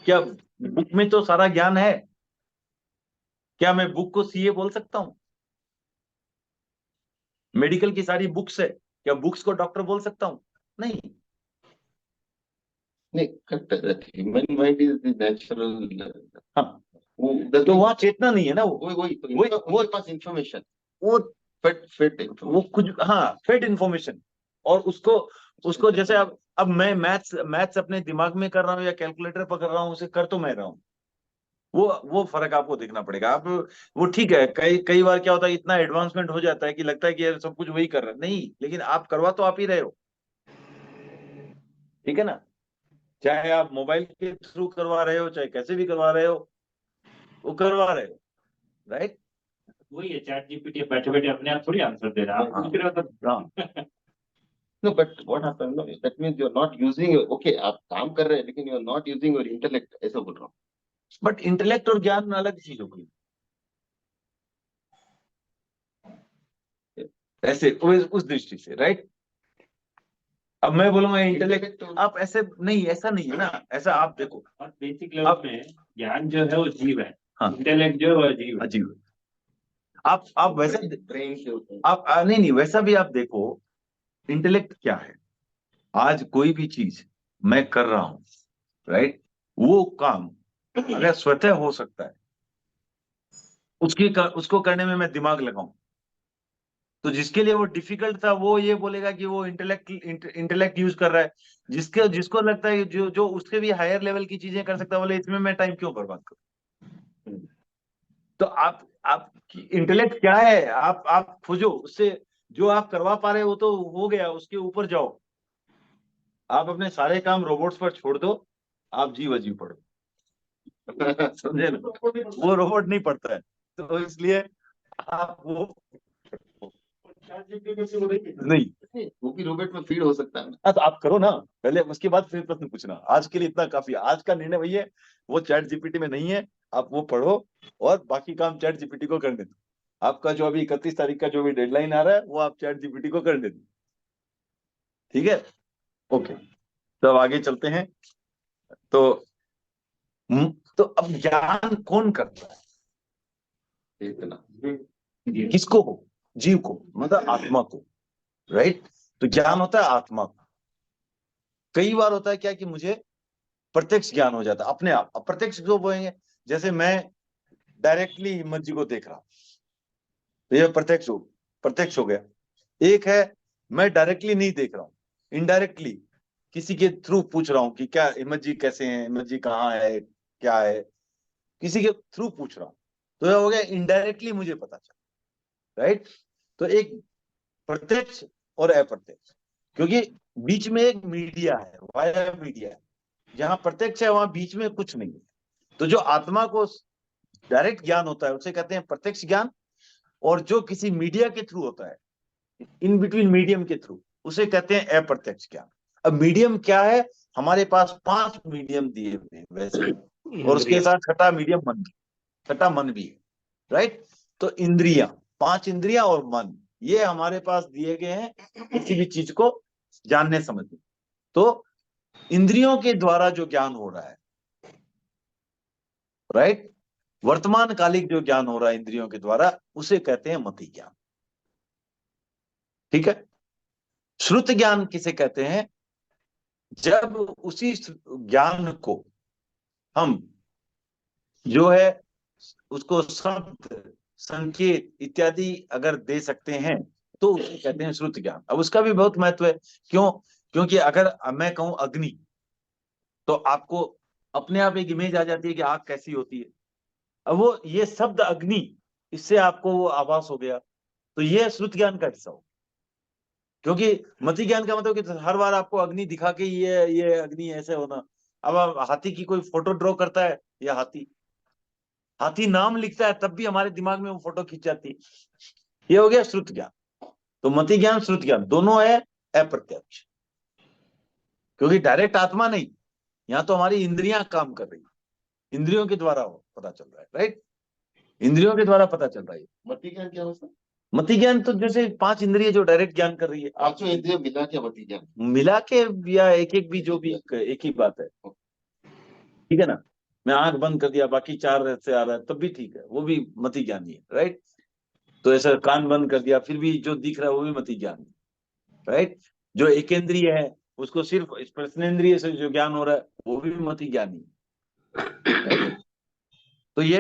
[SPEAKER 1] क्या बुक में तो सारा ज्ञान है? क्या मैं बुक को सीए बोल सकता हूँ? मेडिकल की सारी बुक्स है, क्या बुक्स को डॉक्टर बोल सकता हूँ? नहीं।
[SPEAKER 5] नहीं correct, human mind is the natural.
[SPEAKER 1] हाँ,
[SPEAKER 5] वो
[SPEAKER 1] तो वहां चेतना नहीं है ना,
[SPEAKER 5] वही वही तो
[SPEAKER 1] वही
[SPEAKER 5] उनके पास इंफॉर्मेशन,
[SPEAKER 1] वो
[SPEAKER 5] फिट फिट
[SPEAKER 1] वो कुछ, हाँ, फेड इंफॉर्मेशन। और उसको उसको जैसे अब मैं मैथ्स अपने दिमाग में कर रहा हूँ या कैलकुलेटर पर कर रहा हूँ, उसे कर तो मैं रहा हूँ। वो फर्क आपको देखना पड़ेगा। आप, वो ठीक है, कई कई बार क्या होता है, इतना एडवांसमेंट हो जाता है कि लगता है कि यार सब कुछ वही कर रहा है, नहीं, लेकिन आप करवा तो आप ही रहे हो, ठीक है ना। चाहे आप मोबाइल के थ्रू करवा रहे हो, चाहे कैसे भी करवा रहे हो, वो करवा रहे हो, राइट।
[SPEAKER 3] वही है, चैट जीपीटी बैठे बैठे अपने आप थोड़ी आंसर दे रहा है, आप पूछ रहे हो तो।
[SPEAKER 1] हाँ,
[SPEAKER 5] no but what happened no, that means you are not using, okay आप काम कर रहे हैं लेकिन you are not using your intellect, ऐसा बोल रहा हूँ।
[SPEAKER 1] बट इंटेलेक्ट और ज्ञान अलग चीज होगी, ऐसे उस दृष्टि से, राइट। अब मैं बोलूंगा इंटेलेक्ट, आप ऐसे नहीं, ऐसा नहीं है ना, ऐसा आप देखो।
[SPEAKER 3] और बेसिक लेवल में ज्ञान जो है वो जीव है,
[SPEAKER 1] हाँ
[SPEAKER 3] इंटेलेक्ट जो है वो अजीब है।
[SPEAKER 1] अजीब। आप वैसे
[SPEAKER 5] ब्रेन से होता है।
[SPEAKER 1] आप नहीं वैसा भी आप देखो, इंटेलेक्ट क्या है। आज कोई भी चीज मैं कर रहा हूं, राइट, वो काम अगर स्वतः हो सकता है, उसको करने में मैं दिमाग लगाऊं, तो जिसके लिए वो डिफिकल्ट था वो ये बोलेगा कि वो इंटेलेक्ट यूज कर रहा है। जिसको लगता है जो जो उसके भी हायर लेवल की चीजें कर सकता है, बोले इसमें मैं टाइम क्यों बर्बाद करूं। तो आप इंटेलेक्ट क्या है, आप खोजो उससे। जो आप करवा पा रहे हो तो हो गया, उसके ऊपर जाओ। आप अपने सारे काम रोबोट्स पर छोड़ दो, आप जीव अजीब पढ़ो। समझे ना, वो रोबोट नहीं पढ़ता है, तो इसलिए आप वो नहीं।
[SPEAKER 5] वो भी रोबोट में फीड हो सकता है ना।
[SPEAKER 1] हाँ, तो आप करो ना पहले, उसके बाद फिर प्रश्न पूछना। आज के लिए इतना काफी है। आज का निर्णय वही है, वो चैट जीपीटी में नहीं है, आप वो पढ़ो और बाकी काम चैट जीपीटी को करने दो। आपका जो अभी 31 तारीख का जो भी डेडलाइन आ रहा है, वो आप चैट जीपीटी को करने दो। ठीक है, ओके। तो अब आगे चलते हैं। तो तो अब ज्ञान कौन करता है,
[SPEAKER 5] इतना
[SPEAKER 1] किसको हो, जीव को, मतलब आत्मा को, राइट। तो ज्ञान होता है आत्मा को। कई बार होता है क्या कि मुझे प्रत्यक्ष ज्ञान हो जाता है अपने आप। अप्रत्यक्ष जो बोलेंगे, जैसे मैं डायरेक्टली हिम्मत जी को देख रहा हूं, तो ये प्रत्यक्ष हो गया। एक है मैं डायरेक्टली नहीं देख रहा हूं, इनडायरेक्टली किसी के थ्रू पूछ रहा हूं कि क्या हिम्मत जी कैसे हैं, हिम्मत जी कहाँ है, क्या है, किसी के थ्रू पूछ रहा हूं, तो यह हो गया इनडायरेक्टली मुझे पता चला, राइट। तो एक प्रत्यक्ष और अप्रत्यक्ष, क्योंकि बीच में एक मीडिया है, वाया मीडिया है। जहां प्रत्यक्ष है वहां बीच में कुछ नहीं है। तो जो आत्मा को डायरेक्ट ज्ञान होता है उसे कहते हैं प्रत्यक्ष ज्ञान, और जो किसी मीडिया के थ्रू होता है, इन बिटवीन मीडियम के थ्रू, उसे कहते हैं अप्रत्यक्ष ज्ञान। अब मीडियम क्या है, हमारे पास 5 मीडियम दिए हुए हैं वैसे, और उसके साथ छठा मीडियम मन भी, छठा मन भी है, राइट। तो इंद्रियां, 5 इंद्रियां और मन, ये हमारे पास दिए गए हैं किसी भी चीज को जानने समझने। तो इंद्रियों के द्वारा जो ज्ञान हो रहा है, राइट, वर्तमान कालिक जो ज्ञान हो रहा है इंद्रियों के द्वारा, उसे कहते हैं मति ज्ञान। ठीक है। श्रुत ज्ञान किसे कहते हैं, जब उसी ज्ञान को हम जो है उसको शब्द, संकेत इत्यादि अगर दे सकते हैं, तो उसे कहते हैं श्रुत ज्ञान। अब उसका भी बहुत महत्व है। क्यों? क्योंकि अगर मैं कहूं अग्नि, तो आपको अपने आप एक इमेज आ जाती है कि आग कैसी होती है। अब वो ये शब्द अग्नि, इससे आपको वो आभास हो गया, तो ये श्रुत ज्ञान का हिस्सा हो। क्योंकि मति ज्ञान का मतलब कि हर बार आपको अग्नि दिखा के ये अग्नि ऐसे होना। अब आप हाथी की कोई फोटो ड्रॉ करता है, या हाथी हाथी नाम लिखता है, तब भी हमारे दिमाग में वो फोटो खींच जाती है। ये हो गया श्रुत ज्ञान। तो मति ज्ञान श्रुत ज्ञान दोनों है अप्रत्यक्ष, क्योंकि डायरेक्ट आत्मा नहीं, यहाँ तो हमारी इंद्रियां काम कर रही है, इंद्रियों के द्वारा पता चल रहा है, राइट। इंद्रियों के द्वारा पता चल रहा है।
[SPEAKER 5] मति ज्ञान क्या होता है?
[SPEAKER 1] मति ज्ञान तो जैसे 5 इंद्रिय जो डायरेक्ट ज्ञान कर रही है, आप
[SPEAKER 5] पांचों इंद्रिय मिला के मति ज्ञान।
[SPEAKER 1] मिला के या एक एक भी, जो भी एक ही बात है, ठीक है ना। मैं आंख बंद कर दिया, बाकी 4 से आ रहा है, तब भी ठीक है, वो भी मति ज्ञान ही है, राइट। तो ऐसा कान बंद कर दिया, फिर भी जो दिख रहा है वो भी मति ज्ञान है, राइट। जो एकेंद्रिय है, उसको सिर्फ स्पर्शनेंद्रिय से जो ज्ञान हो रहा है, वो भी मति ज्ञान ही है, right? तो ये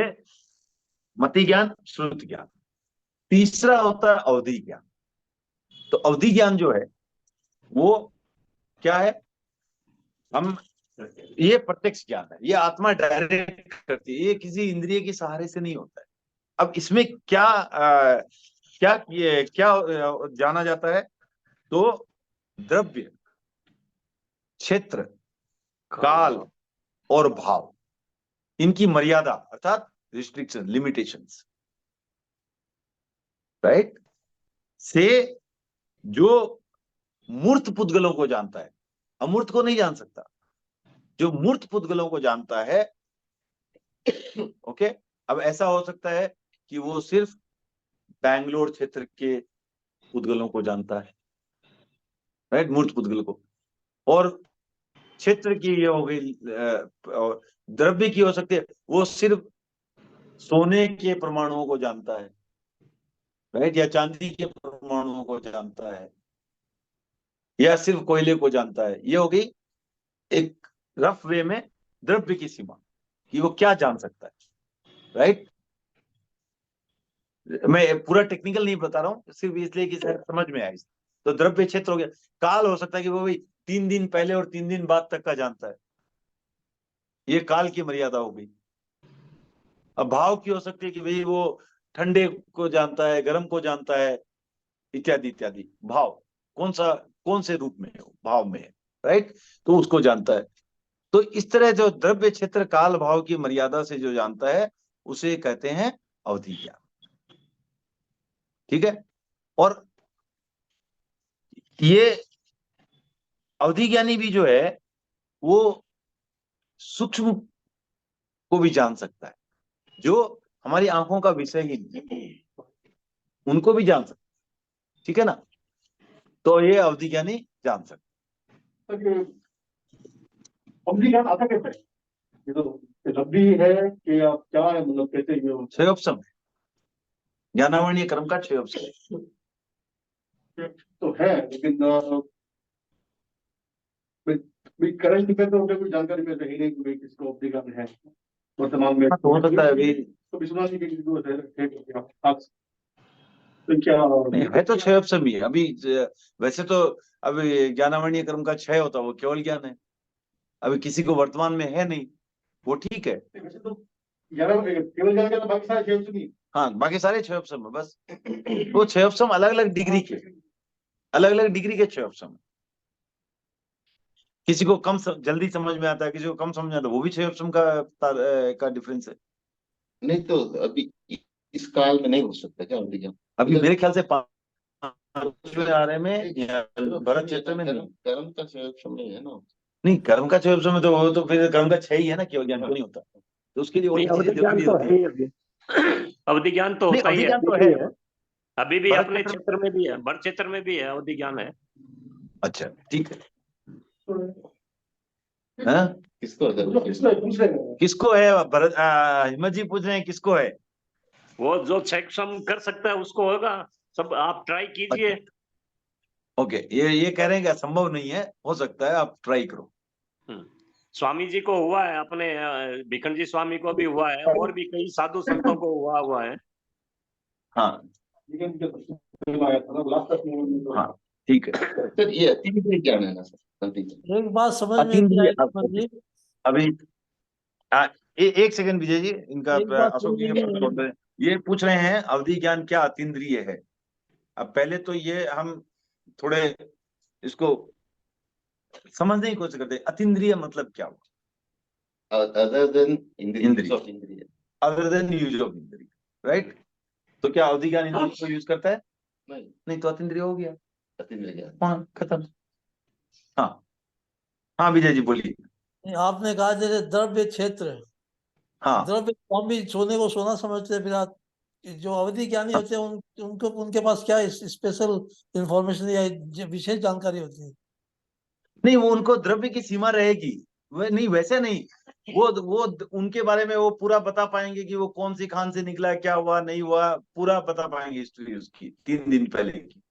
[SPEAKER 1] मति ज्ञान, श्रुत ज्ञान। तीसरा होता है अवधि ज्ञान। तो अवधि ज्ञान जो है वो क्या है, हम ये प्रत्यक्ष ज्ञान है, ये आत्मा डायरेक्ट करती है, ये किसी इंद्रिय के सहारे से नहीं होता है। अब इसमें क्या जाना जाता है, तो द्रव्य, क्षेत्र, काल और भाव, इनकी मर्यादा अर्थात रिस्ट्रिक्शन, लिमिटेशंस, राइट, से जो मूर्त पुद्गलों को जानता है, अमूर्त को नहीं जान सकता। जो मूर्त पुद्गलों को जानता है, ओके। अब ऐसा हो सकता है कि वो सिर्फ बैंगलोर क्षेत्र के पुद्गलों को जानता है, राइट, मूर्त पुद्गल को। और क्षेत्र की ये हो गई, और द्रव्य की हो सकती है वो सिर्फ सोने के परमाणुओं को जानता है, राइट, या चांदी के परमाणुओं को जानता है, या सिर्फ कोयले को जानता है। ये हो गई एक रफ वे में द्रव्य की सीमा, कि वो क्या जान सकता है, राइट। मैं पूरा टेक्निकल नहीं बता रहा हूँ, सिर्फ इसलिए कि शायद समझ में आए। तो द्रव्य क्षेत्र हो गया। काल हो सकता है कि वो भी 3 दिन पहले और 3 दिन बाद तक का जानता है, ये काल की मर्यादा हो गई। अब भाव की हो सकती है कि भाई वो ठंडे को जानता है, गर्म को जानता है, इत्यादि इत्यादि। भाव कौन से रूप में है, भाव में है, राइट, तो उसको जानता है। तो इस तरह जो द्रव्य क्षेत्र काल भाव की मर्यादा से जो जानता है, उसे कहते हैं अवधि ज्ञान। ठीक है। और ये अवधि ज्ञानी भी जो है वो सूक्ष्म को भी जान सकता है, जो हमारी आंखों का विषय ही नहीं, उनको भी जान सकता है। ठीक है ना। तो ये अवधि ज्ञानी जान सकता है।
[SPEAKER 6] अवधि ज्ञान आता कैसे है? ये तो रब्बी है कि आप क्या है, मतलब कैसे ये होता
[SPEAKER 1] क्षयोपम है, ज्ञानावरणीय क्रम का क्षयोपम है।
[SPEAKER 6] तो है, लेकिन करंट में तो मुझे कोई जानकारी में रही नहीं कि भाई किसको अवधि ज्ञान है वर्तमान में।
[SPEAKER 1] तो हो सकता है अभी
[SPEAKER 6] तो विश्वनाथ जी के किसी को है आप तो क्या
[SPEAKER 1] नहीं है, तो क्षयोपम ही है अभी। वैसे तो अभी ज्ञानावरणीय क्रम का क्षय होता है, वो केवल ज्ञान है, अभी किसी को वर्तमान में है नहीं, वो ठीक है।
[SPEAKER 6] वैसे तो 11 केवल ज्ञान का तो बाकी सारे क्षेत्र नहीं।
[SPEAKER 1] हाँ, बाकी सारे क्षयोपम है बस। वो क्षयोपम अलग अलग डिग्री के, अलग अलग डिग्री के क्षयोपम। किसी को जल्दी समझ में आता है, किसी को कम समझ में आता है, वो भी क्षयोपम का डिफरेंस है।
[SPEAKER 5] नहीं तो अभी इस काल में नहीं हो सकता क्या अवधि ज्ञान?
[SPEAKER 1] अभी मेरे ख्याल से 5वें आरे में या भरत क्षेत्र में नहीं।
[SPEAKER 5] कर्म का संरक्षण नहीं है ना।
[SPEAKER 1] नहीं, कर्म का क्षयोपम में तो वो तो फिर कर्म का क्षय ही है ना, केवल ज्ञान तो नहीं होता। तो उसके लिए और
[SPEAKER 2] नहीं,
[SPEAKER 1] भी
[SPEAKER 2] अवधि
[SPEAKER 1] चीजें
[SPEAKER 2] ज्ञान
[SPEAKER 1] जरूरी
[SPEAKER 2] तो
[SPEAKER 1] होती
[SPEAKER 2] है
[SPEAKER 1] है।
[SPEAKER 2] ही अभी। अवधि ज्ञान तो
[SPEAKER 1] नहीं,
[SPEAKER 2] होता ही
[SPEAKER 1] अवधि
[SPEAKER 2] है,
[SPEAKER 1] ज्ञान तो
[SPEAKER 2] अभी भी
[SPEAKER 1] है।
[SPEAKER 2] है, अभी भी
[SPEAKER 1] भरत
[SPEAKER 2] अपने
[SPEAKER 1] क्षेत्र
[SPEAKER 2] क्षेत्र में भी है, भरत क्षेत्र में भी है अवधि ज्ञान है।
[SPEAKER 1] अच्छा, ठीक है। हाँ? किसको है भरत? हिम्मत जी पूछ रहे हैं किसको है?
[SPEAKER 2] वो जो सक्षम कर सकता है उसको होगा। सब आप ट्राई कीजिए।
[SPEAKER 1] ओके, ये कह रहे हैं कि असंभव नहीं है, हो सकता है, आप ट्राई करो।
[SPEAKER 2] स्वामी जी को हुआ है, अपने भिखंड जी स्वामी को भी हुआ है, और भी कई साधु संतों को हुआ है।
[SPEAKER 1] हाँ हाँ, ठीक है।
[SPEAKER 5] सर ये अतिरिक्त ज्ञान है ना सर, अवधि ज्ञान।
[SPEAKER 7] एक बात समझ में
[SPEAKER 1] अतीन्द्रिय
[SPEAKER 7] नहीं आई जी।
[SPEAKER 1] अभी एक सेकंड विजय जी, इनका
[SPEAKER 7] एक बात
[SPEAKER 1] अशोक जी
[SPEAKER 7] समझ
[SPEAKER 1] का
[SPEAKER 7] में
[SPEAKER 1] प्रश्न है। ये पूछ रहे हैं अवधि ज्ञान क्या अतीन्द्रिय है। अब पहले तो ये हम थोड़े इसको समझने की कोशिश करते हैं, अतीन्द्रिय मतलब क्या हुआ?
[SPEAKER 5] अदर देन
[SPEAKER 1] इंद्रिय।
[SPEAKER 5] ऑफ इंद्रिय,
[SPEAKER 1] अदर देन यूज ऑफ इंद्रिय, राइट। तो क्या अवधि ज्ञान इंद्रिय को यूज करता है? नहीं, तो अतीन्द्रिय हो गया।
[SPEAKER 5] अतीन्द्रिय ज्ञान।
[SPEAKER 1] हाँ, खत्म। हाँ हाँ, विजय जी बोलिए।
[SPEAKER 7] नहीं, आपने कहा जैसे द्रव्य क्षेत्र,
[SPEAKER 1] हाँ
[SPEAKER 7] द्रव्य तो हम भी सोने को सोना समझते हैं, फिर जो अवधि ज्ञानी होते हैं उनको उनके पास क्या स्पेशल इंफॉर्मेशन या विशेष जानकारी होती है?
[SPEAKER 1] नहीं, वो उनको द्रव्य की सीमा रहेगी, नहीं वैसे नहीं। वो उनके बारे में वो पूरा बता पाएंगे कि वो कौन सी खान से निकला, क्या हुआ नहीं हुआ, पूरा बता पाएंगे हिस्ट्री उसकी 3 दिन पहले की।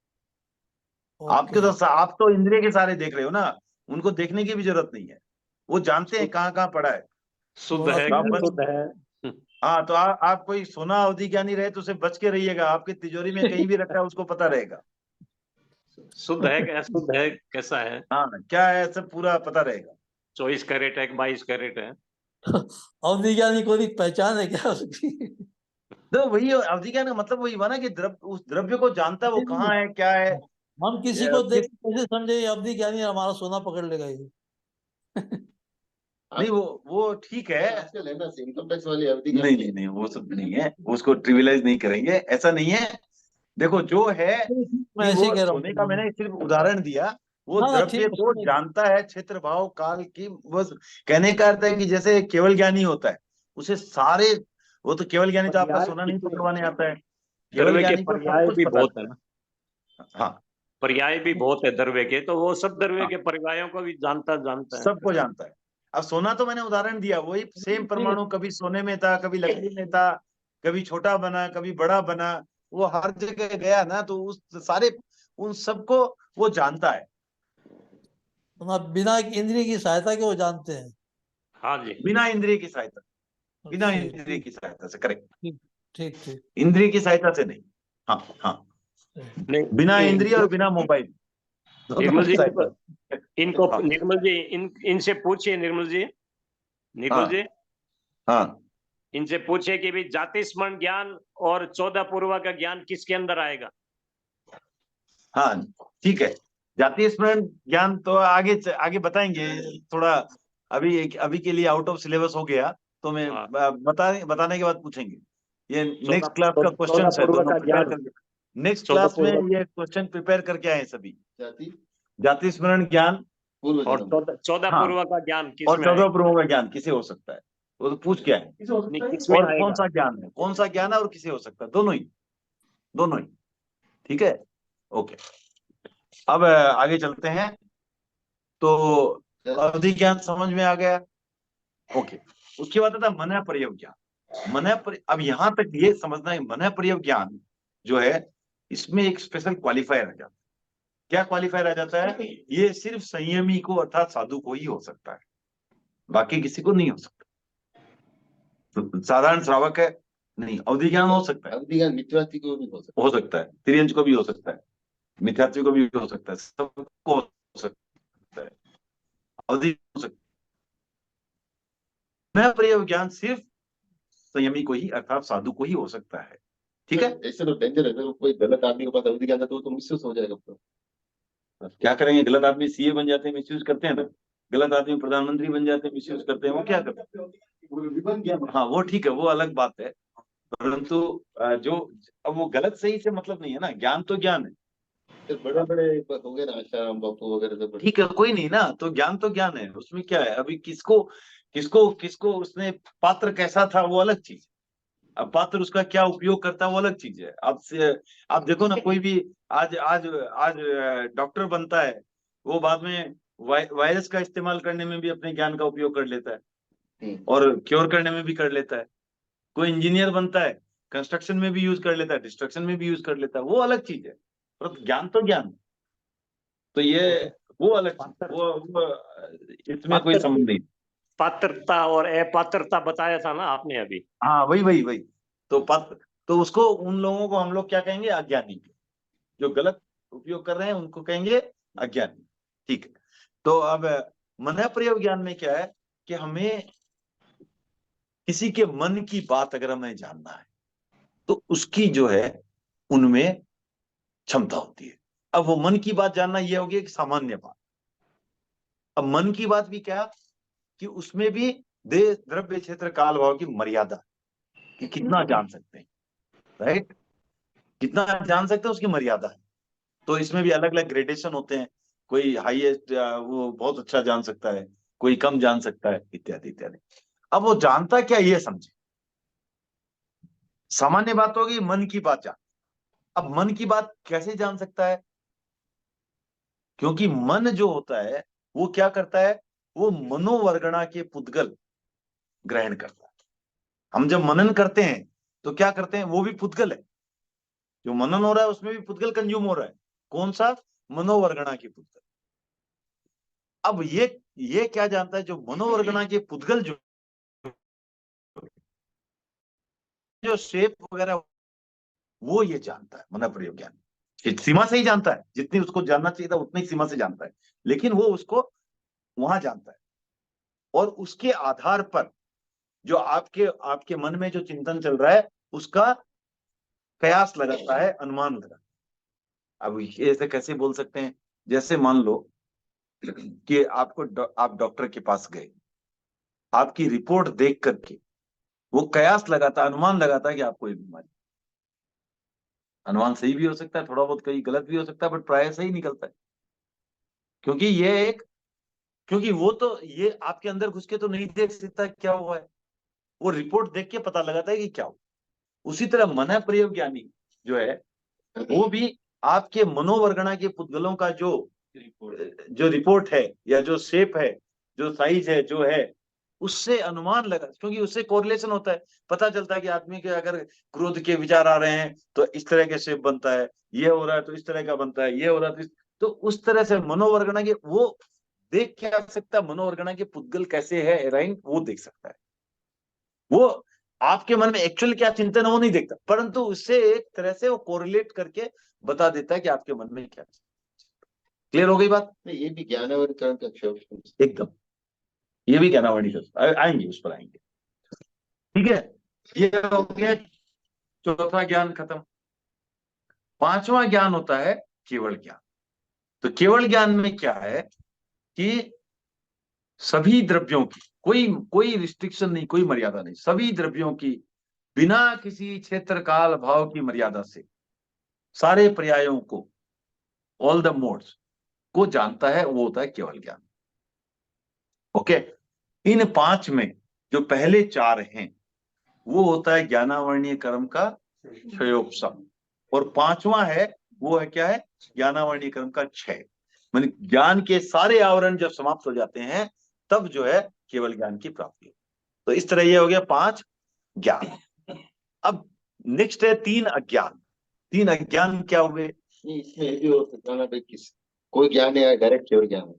[SPEAKER 1] आपके तो आप तो इंद्रिय के सारे देख रहे हो ना, उनको देखने की भी जरूरत नहीं है, वो जानते हैं कहाँ कहाँ पड़ा है।
[SPEAKER 2] शुद्ध है,
[SPEAKER 1] आप बस
[SPEAKER 2] शुद्ध है।
[SPEAKER 1] हाँ, तो आप कोई सोना अवधि ज्ञानी रहे तो उसे बच के रहिएगा, आपकी तिजोरी में कहीं भी रखा है उसको पता रहेगा।
[SPEAKER 2] शुद्ध है क्या, शुद्ध है कैसा है,
[SPEAKER 1] हाँ, क्या है, सब पूरा पता रहेगा।
[SPEAKER 2] 24 कैरेट है, 22 कैरेट है।
[SPEAKER 7] अवधि ज्ञानी को भी पहचान है क्या उसकी?
[SPEAKER 1] तो वही अवधि ज्ञान का मतलब वही हुआ ना कि उस द्रव्य को जानता है, वो कहाँ है, क्या है।
[SPEAKER 7] हम किसी को देख कैसे समझे अवधि ज्ञानी हमारा सोना पकड़ लेगा ये?
[SPEAKER 1] नहीं, वो ठीक है।
[SPEAKER 5] आजकल है ना इनकम टैक्स वाली अवधि
[SPEAKER 1] नहीं नहीं नहीं, वो सब नहीं है, उसको ट्रिविलाइज नहीं करेंगे, ऐसा नहीं है। देखो जो है
[SPEAKER 7] मैं
[SPEAKER 1] कि
[SPEAKER 7] ऐसे
[SPEAKER 1] वो
[SPEAKER 7] कह रहा
[SPEAKER 1] सोने का
[SPEAKER 7] हूँ।
[SPEAKER 1] मैंने सिर्फ उदाहरण दिया, वो
[SPEAKER 7] हाँ ठीक
[SPEAKER 1] द्रव्य
[SPEAKER 7] है,
[SPEAKER 1] को जानता है, क्षेत्र भाव काल की। बस कहने का अर्थ है कि जैसे केवल ज्ञानी होता है, उसे सारे, वो तो केवल ज्ञानी तो आपका सोना नहीं पकड़वाने आता है, केवल
[SPEAKER 2] द्रव्य के
[SPEAKER 1] ज्ञानी को सब
[SPEAKER 2] पर्याय
[SPEAKER 1] कुछ
[SPEAKER 2] भी
[SPEAKER 1] पता
[SPEAKER 2] बहुत है ना,
[SPEAKER 1] है। हाँ,
[SPEAKER 2] पर्याय भी बहुत है द्रव्य के, तो वो सब द्रव्य के पर्यायों को भी जानता है।
[SPEAKER 1] सबको जानता है। अब सोना तो मैंने उदाहरण दिया, वही सेम परमाणु कभी सोने में था, कभी लकड़ी में था, कभी छोटा बना, कभी बड़ा बना, वो हर जगह गया ना, तो उस सारे उन सबको वो जानता है,
[SPEAKER 7] बिना इंद्रिय की सहायता के वो जानते हैं।
[SPEAKER 2] हाँ जी।
[SPEAKER 1] बिना इंद्रिय की सहायता, बिना
[SPEAKER 7] ओके,
[SPEAKER 1] इंद्रिय की सहायता से। करेक्ट,
[SPEAKER 7] ठीक ठीक।
[SPEAKER 1] इंद्रिय की सहायता से नहीं। हाँ हाँ,
[SPEAKER 2] नहीं,
[SPEAKER 1] बिना इंद्रिय और बिना मोबाइल दोनों
[SPEAKER 2] निर्मल
[SPEAKER 1] की
[SPEAKER 2] जी,
[SPEAKER 1] सहायता से।
[SPEAKER 2] इनको
[SPEAKER 1] हाँ
[SPEAKER 2] निर्मल जी, इनसे पूछिए, निर्मल जी, निर्मल
[SPEAKER 1] हाँ
[SPEAKER 2] जी,
[SPEAKER 1] हाँ
[SPEAKER 2] इनसे पूछिए कि भी जाति स्मरण ज्ञान और 14 पूर्व का ज्ञान किसके अंदर आएगा?
[SPEAKER 1] हाँ, ठीक है। जातीय स्मरण ज्ञान तो आगे आगे बताएंगे थोड़ा, अभी के लिए आउट ऑफ सिलेबस हो गया, तो मैं
[SPEAKER 2] हाँ।
[SPEAKER 1] बताने के बाद पूछेंगे। ये
[SPEAKER 2] 14
[SPEAKER 1] नेक्स्ट क्लास का
[SPEAKER 2] 14
[SPEAKER 1] क्वेश्चन है,
[SPEAKER 2] पूर्व
[SPEAKER 1] दोनों
[SPEAKER 2] का
[SPEAKER 1] प्रिपेयर
[SPEAKER 2] ज्ञान,
[SPEAKER 1] करके नेक्स्ट
[SPEAKER 2] 14
[SPEAKER 1] क्लास में
[SPEAKER 2] पूर्व
[SPEAKER 1] ये क्वेश्चन प्रिपेयर करके आए सभी।
[SPEAKER 5] जाति
[SPEAKER 1] जाति स्मरण ज्ञान
[SPEAKER 5] पूर्व
[SPEAKER 2] और
[SPEAKER 5] जन्म
[SPEAKER 2] 14
[SPEAKER 1] हाँ,
[SPEAKER 2] पूर्व का ज्ञान
[SPEAKER 1] और
[SPEAKER 2] किसमें
[SPEAKER 1] 14
[SPEAKER 2] आएगा?
[SPEAKER 1] पूर्व का ज्ञान किसे हो सकता है, वो तो पूछ के आए।
[SPEAKER 2] नहीं, किसमें
[SPEAKER 1] और कौन
[SPEAKER 2] आएगा?
[SPEAKER 1] सा ज्ञान है, कौन सा ज्ञान है और किसे हो सकता है, दोनों ही, दोनों ही। ठीक है, ओके। अब आगे चलते हैं। तो अवधि ज्ञान समझ में आ गया, ओके। उसके बाद आता मन प्रयोग ज्ञान। अब यहां तक ये समझना है, मन प्रयोग ज्ञान जो है, इसमें एक स्पेशल क्वालिफायर आ जाता है। क्या क्वालिफायर आ जाता है? ये सिर्फ संयमी को अर्थात साधु को ही हो सकता है, बाकी किसी को नहीं हो सकता। तो साधारण श्रावक है नहीं, अवधि ज्ञान हो सकता है,
[SPEAKER 5] अवधि ज्ञान मिथ्यात्व को भी
[SPEAKER 1] हो सकता है, तिर्यंच को भी हो सकता है, मिथ्यात्व को भी हो सकता है, सबको हो सकता है, अवधि हो सकता है। मन प्रयोग ज्ञान सिर्फ संयमी को ही अर्थात साधु को ही हो सकता है। ठीक है,
[SPEAKER 5] ऐसे तो डेंजर है, अगर कोई गलत आदमी के पास अवधि ज्ञान है तो मिसयूज हो जाएगा पूरा।
[SPEAKER 1] क्या करेंगे? गलत आदमी सीए बन जाते हैं, मिसयूज करते हैं ना, गलत आदमी प्रधानमंत्री बन जाते हैं, मिसयूज करते हैं, वो क्या करते हैं? हाँ वो ठीक है, वो अलग बात है, परंतु जो अब वो गलत सही से मतलब नहीं है ना, ज्ञान तो ज्ञान है।
[SPEAKER 5] फिर बड़े बड़े हो गए ना आशाराम बापू वगैरह सब।
[SPEAKER 1] ठीक है, कोई नहीं ना, तो ज्ञान है, उसमें क्या है? अभी किसको किसको किसको उसने पात्र कैसा था वो अलग चीज है, अब पात्र उसका क्या उपयोग करता है वो अलग चीज है। आप देखो ना, कोई भी आज आज आज डॉक्टर बनता है, वो बाद में वायरस का इस्तेमाल करने में भी अपने ज्ञान का उपयोग कर लेता है और क्योर करने में भी कर लेता है। कोई इंजीनियर बनता है, कंस्ट्रक्शन में भी यूज कर लेता है, डिस्ट्रक्शन में भी यूज कर लेता है, वो अलग चीज है, पर ज्ञान तो ज्ञान है। तो ये वो अलग चीज, वो इसमें कोई संबंध नहीं।
[SPEAKER 2] पात्रता और अपात्रता बताया था ना आपने अभी।
[SPEAKER 1] हाँ वही वही वही, तो तो उसको, उन लोगों को हम लोग क्या कहेंगे? अज्ञानी। जो गलत उपयोग कर रहे हैं उनको कहेंगे अज्ञानी। ठीक है, तो अब मन प्रयोग ज्ञान में क्या है कि हमें किसी के मन की बात अगर हमें जानना है तो उसकी जो है उनमें क्षमता होती है। अब वो मन की बात जानना ये होगी एक सामान्य बात। अब मन की बात भी क्या कि उसमें भी देश द्रव्य क्षेत्र काल भाव की मर्यादा, कि कितना जान सकते हैं, राइट? कितना जान सकते हैं उसकी मर्यादा है। तो इसमें भी अलग अलग ग्रेडेशन होते हैं, कोई हाईएस्ट वो बहुत अच्छा जान सकता है, कोई कम जान सकता है, इत्यादि इत्यादि। अब वो जानता क्या ये समझे। सामान्य बात होगी मन की बात जान। अब मन की बात कैसे जान सकता है? क्योंकि मन जो होता है वो क्या करता है, वो मनोवर्गणा के पुद्गल ग्रहण करता है। हम जब मनन करते हैं तो क्या करते हैं, वो भी पुद्गल है, जो मनन हो रहा है उसमें भी पुद्गल कंज्यूम हो रहा है। कौन सा? मनोवर्गणा के पुद्गल। अब ये क्या जानता है, जो मनोवर्गणा के पुद्गल जो शेप वगैरह, वो ये जानता है। मन प्रयोग ज्ञान एक सीमा से ही जानता है, जितनी उसको जानना चाहिए था उतनी सीमा से जानता है, लेकिन वो उसको वहां जानता है। और उसके आधार पर जो आपके आपके मन में जो चिंतन चल रहा है उसका कयास लगाता है, अनुमान लगाता है। अब ऐसे कैसे बोल सकते हैं? जैसे मान लो कि आप डॉक्टर के पास गए, आपकी रिपोर्ट देख करके वो कयास लगाता, अनुमान लगाता है कि आपको ये बीमारी। अनुमान सही भी हो सकता है, थोड़ा बहुत कहीं गलत भी हो सकता है, बट प्राय सही निकलता है। क्योंकि क्योंकि वो तो ये आपके अंदर घुस के तो नहीं देख सकता क्या हुआ है, वो रिपोर्ट देख के पता लगाता है कि क्या हुआ। उसी तरह मन प्रयोग ज्ञानी जो है वो भी आपके मनोवर्गणा के पुद्गलों का जो रिपोर्ट है, या जो शेप है, जो साइज है, जो है, उससे अनुमान लगा, क्योंकि उससे कोरिलेशन होता है, पता चलता है कि आदमी के अगर क्रोध के विचार आ रहे हैं तो इस तरह के शेप बनता है, ये हो रहा है तो इस तरह का बनता है, ये हो रहा है तो उस तरह से मनोवर्गणा के वो देख क्या सकता है, मनोवर्गणा के पुद्गल कैसे है एराइन वो देख सकता है। वो आपके मन में एक्चुअल क्या चिंतन है वो नहीं देखता, परंतु उससे एक तरह से वो कोरिलेट करके बता देता है कि आपके मन में क्या। क्लियर हो गई बात?
[SPEAKER 5] नहीं, ये भी ज्ञानावरण कर्म का अक्षर
[SPEAKER 1] एकदम, ये भी ज्ञानावरणी कर आएंगे, उस पर आएंगे। ठीक है, ये हो गया चौथा ज्ञान खत्म। पांचवा ज्ञान होता है केवल ज्ञान। तो केवल ज्ञान में क्या है कि सभी द्रव्यों की कोई कोई रिस्ट्रिक्शन नहीं, कोई मर्यादा नहीं, सभी द्रव्यों की बिना किसी क्षेत्र काल भाव की मर्यादा से सारे पर्यायों को, ऑल द मोड्स को जानता है, वो होता है केवल ज्ञान। ओके, इन पांच में जो पहले चार हैं वो होता है ज्ञानावरणीय कर्म का क्षयोपशम, और पांचवा है वो है क्या है, ज्ञानावरणीय कर्म का क्षय। मतलब ज्ञान के सारे आवरण जब समाप्त हो जाते हैं तब जो है केवल ज्ञान की प्राप्ति। तो इस तरह ये हो गया 5 ज्ञान। अब नेक्स्ट है 3 अज्ञान। 3 अज्ञान क्या हुए?
[SPEAKER 5] नहीं, इसमें ये भी हो सकता है भाई, किस कोई ज्ञान नहीं आया, डायरेक्ट केवल ज्ञान है।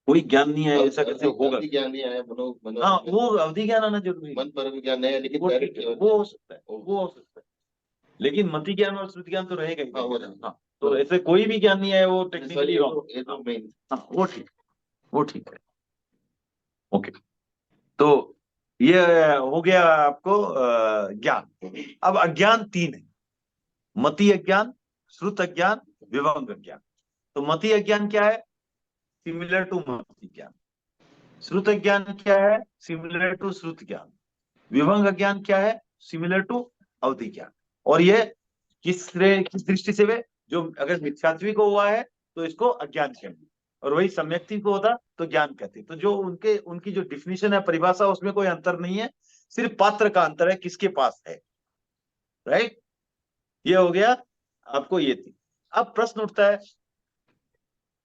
[SPEAKER 1] कोई ज्ञान नहीं है ऐसा कैसे होगा?
[SPEAKER 5] अवधि ज्ञान नहीं आया, मनो मनो
[SPEAKER 1] हाँ, वो अवधि ज्ञान आना जरूरी है,
[SPEAKER 5] मन पर भी ज्ञान नहीं है, लेकिन
[SPEAKER 1] वो
[SPEAKER 5] डायरेक्ट
[SPEAKER 1] ठीक है, वो हो सकता है, वो हो सकता है, लेकिन मति ज्ञान और श्रुति ज्ञान तो रहेगा ही।
[SPEAKER 5] हाँ, वो रहेगा।
[SPEAKER 1] हाँ, तो ऐसे कोई भी ज्ञान नहीं है वो टेक्निकली रॉन्ग।
[SPEAKER 5] ये तो मेन।
[SPEAKER 1] हाँ, वो ठीक, वो ठीक है। ओके, तो ये हो गया आपको ज्ञान। अब अज्ञान 3 है, मति अज्ञान, श्रुत अज्ञान, विभंग अज्ञान। तो मति अज्ञान क्या है? सिमिलर टू मति ज्ञान। श्रुत अज्ञान क्या है? सिमिलर टू श्रुत ज्ञान। विभंग अज्ञान क्या है? सिमिलर टू अवधि ज्ञान। और ये किस दृष्टि से वे, जो अगर मिथ्यात्वी को हुआ है तो इसको अज्ञान कहते, और वही सम्यक्ति को होता तो ज्ञान कहते। तो जो उनकी जो डिफिनीशन है, परिभाषा, उसमें कोई अंतर नहीं है, सिर्फ पात्र का अंतर है किसके पास है। राइट, ये हो गया आपको ये थी। अब प्रश्न उठता है,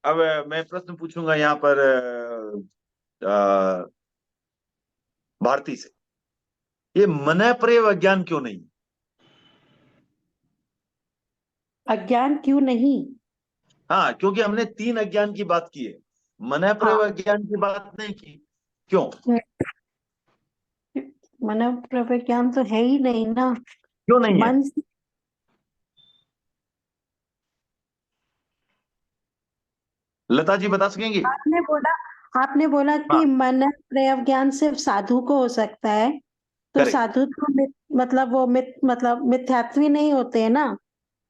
[SPEAKER 1] अब मैं प्रश्न पूछूंगा यहाँ पर भारती से, ये मन प्रयोग अज्ञान क्यों नहीं?
[SPEAKER 8] अज्ञान क्यों नहीं?
[SPEAKER 1] हाँ, क्योंकि हमने 3 अज्ञान की बात की है, मन प्रयोग अज्ञान की बात नहीं की। क्यों?
[SPEAKER 8] मन प्रज्ञान तो है ही नहीं ना।
[SPEAKER 1] क्यों नहीं है?
[SPEAKER 8] मन
[SPEAKER 1] लता जी बता सकेंगी?
[SPEAKER 8] आपने बोला कि
[SPEAKER 1] हाँ।
[SPEAKER 8] मन प्रज्ञान सिर्फ साधु को हो सकता है, तो
[SPEAKER 1] Correct.
[SPEAKER 8] साधु तो मतलब वो मतलब मिथ्यात्वी नहीं होते हैं ना,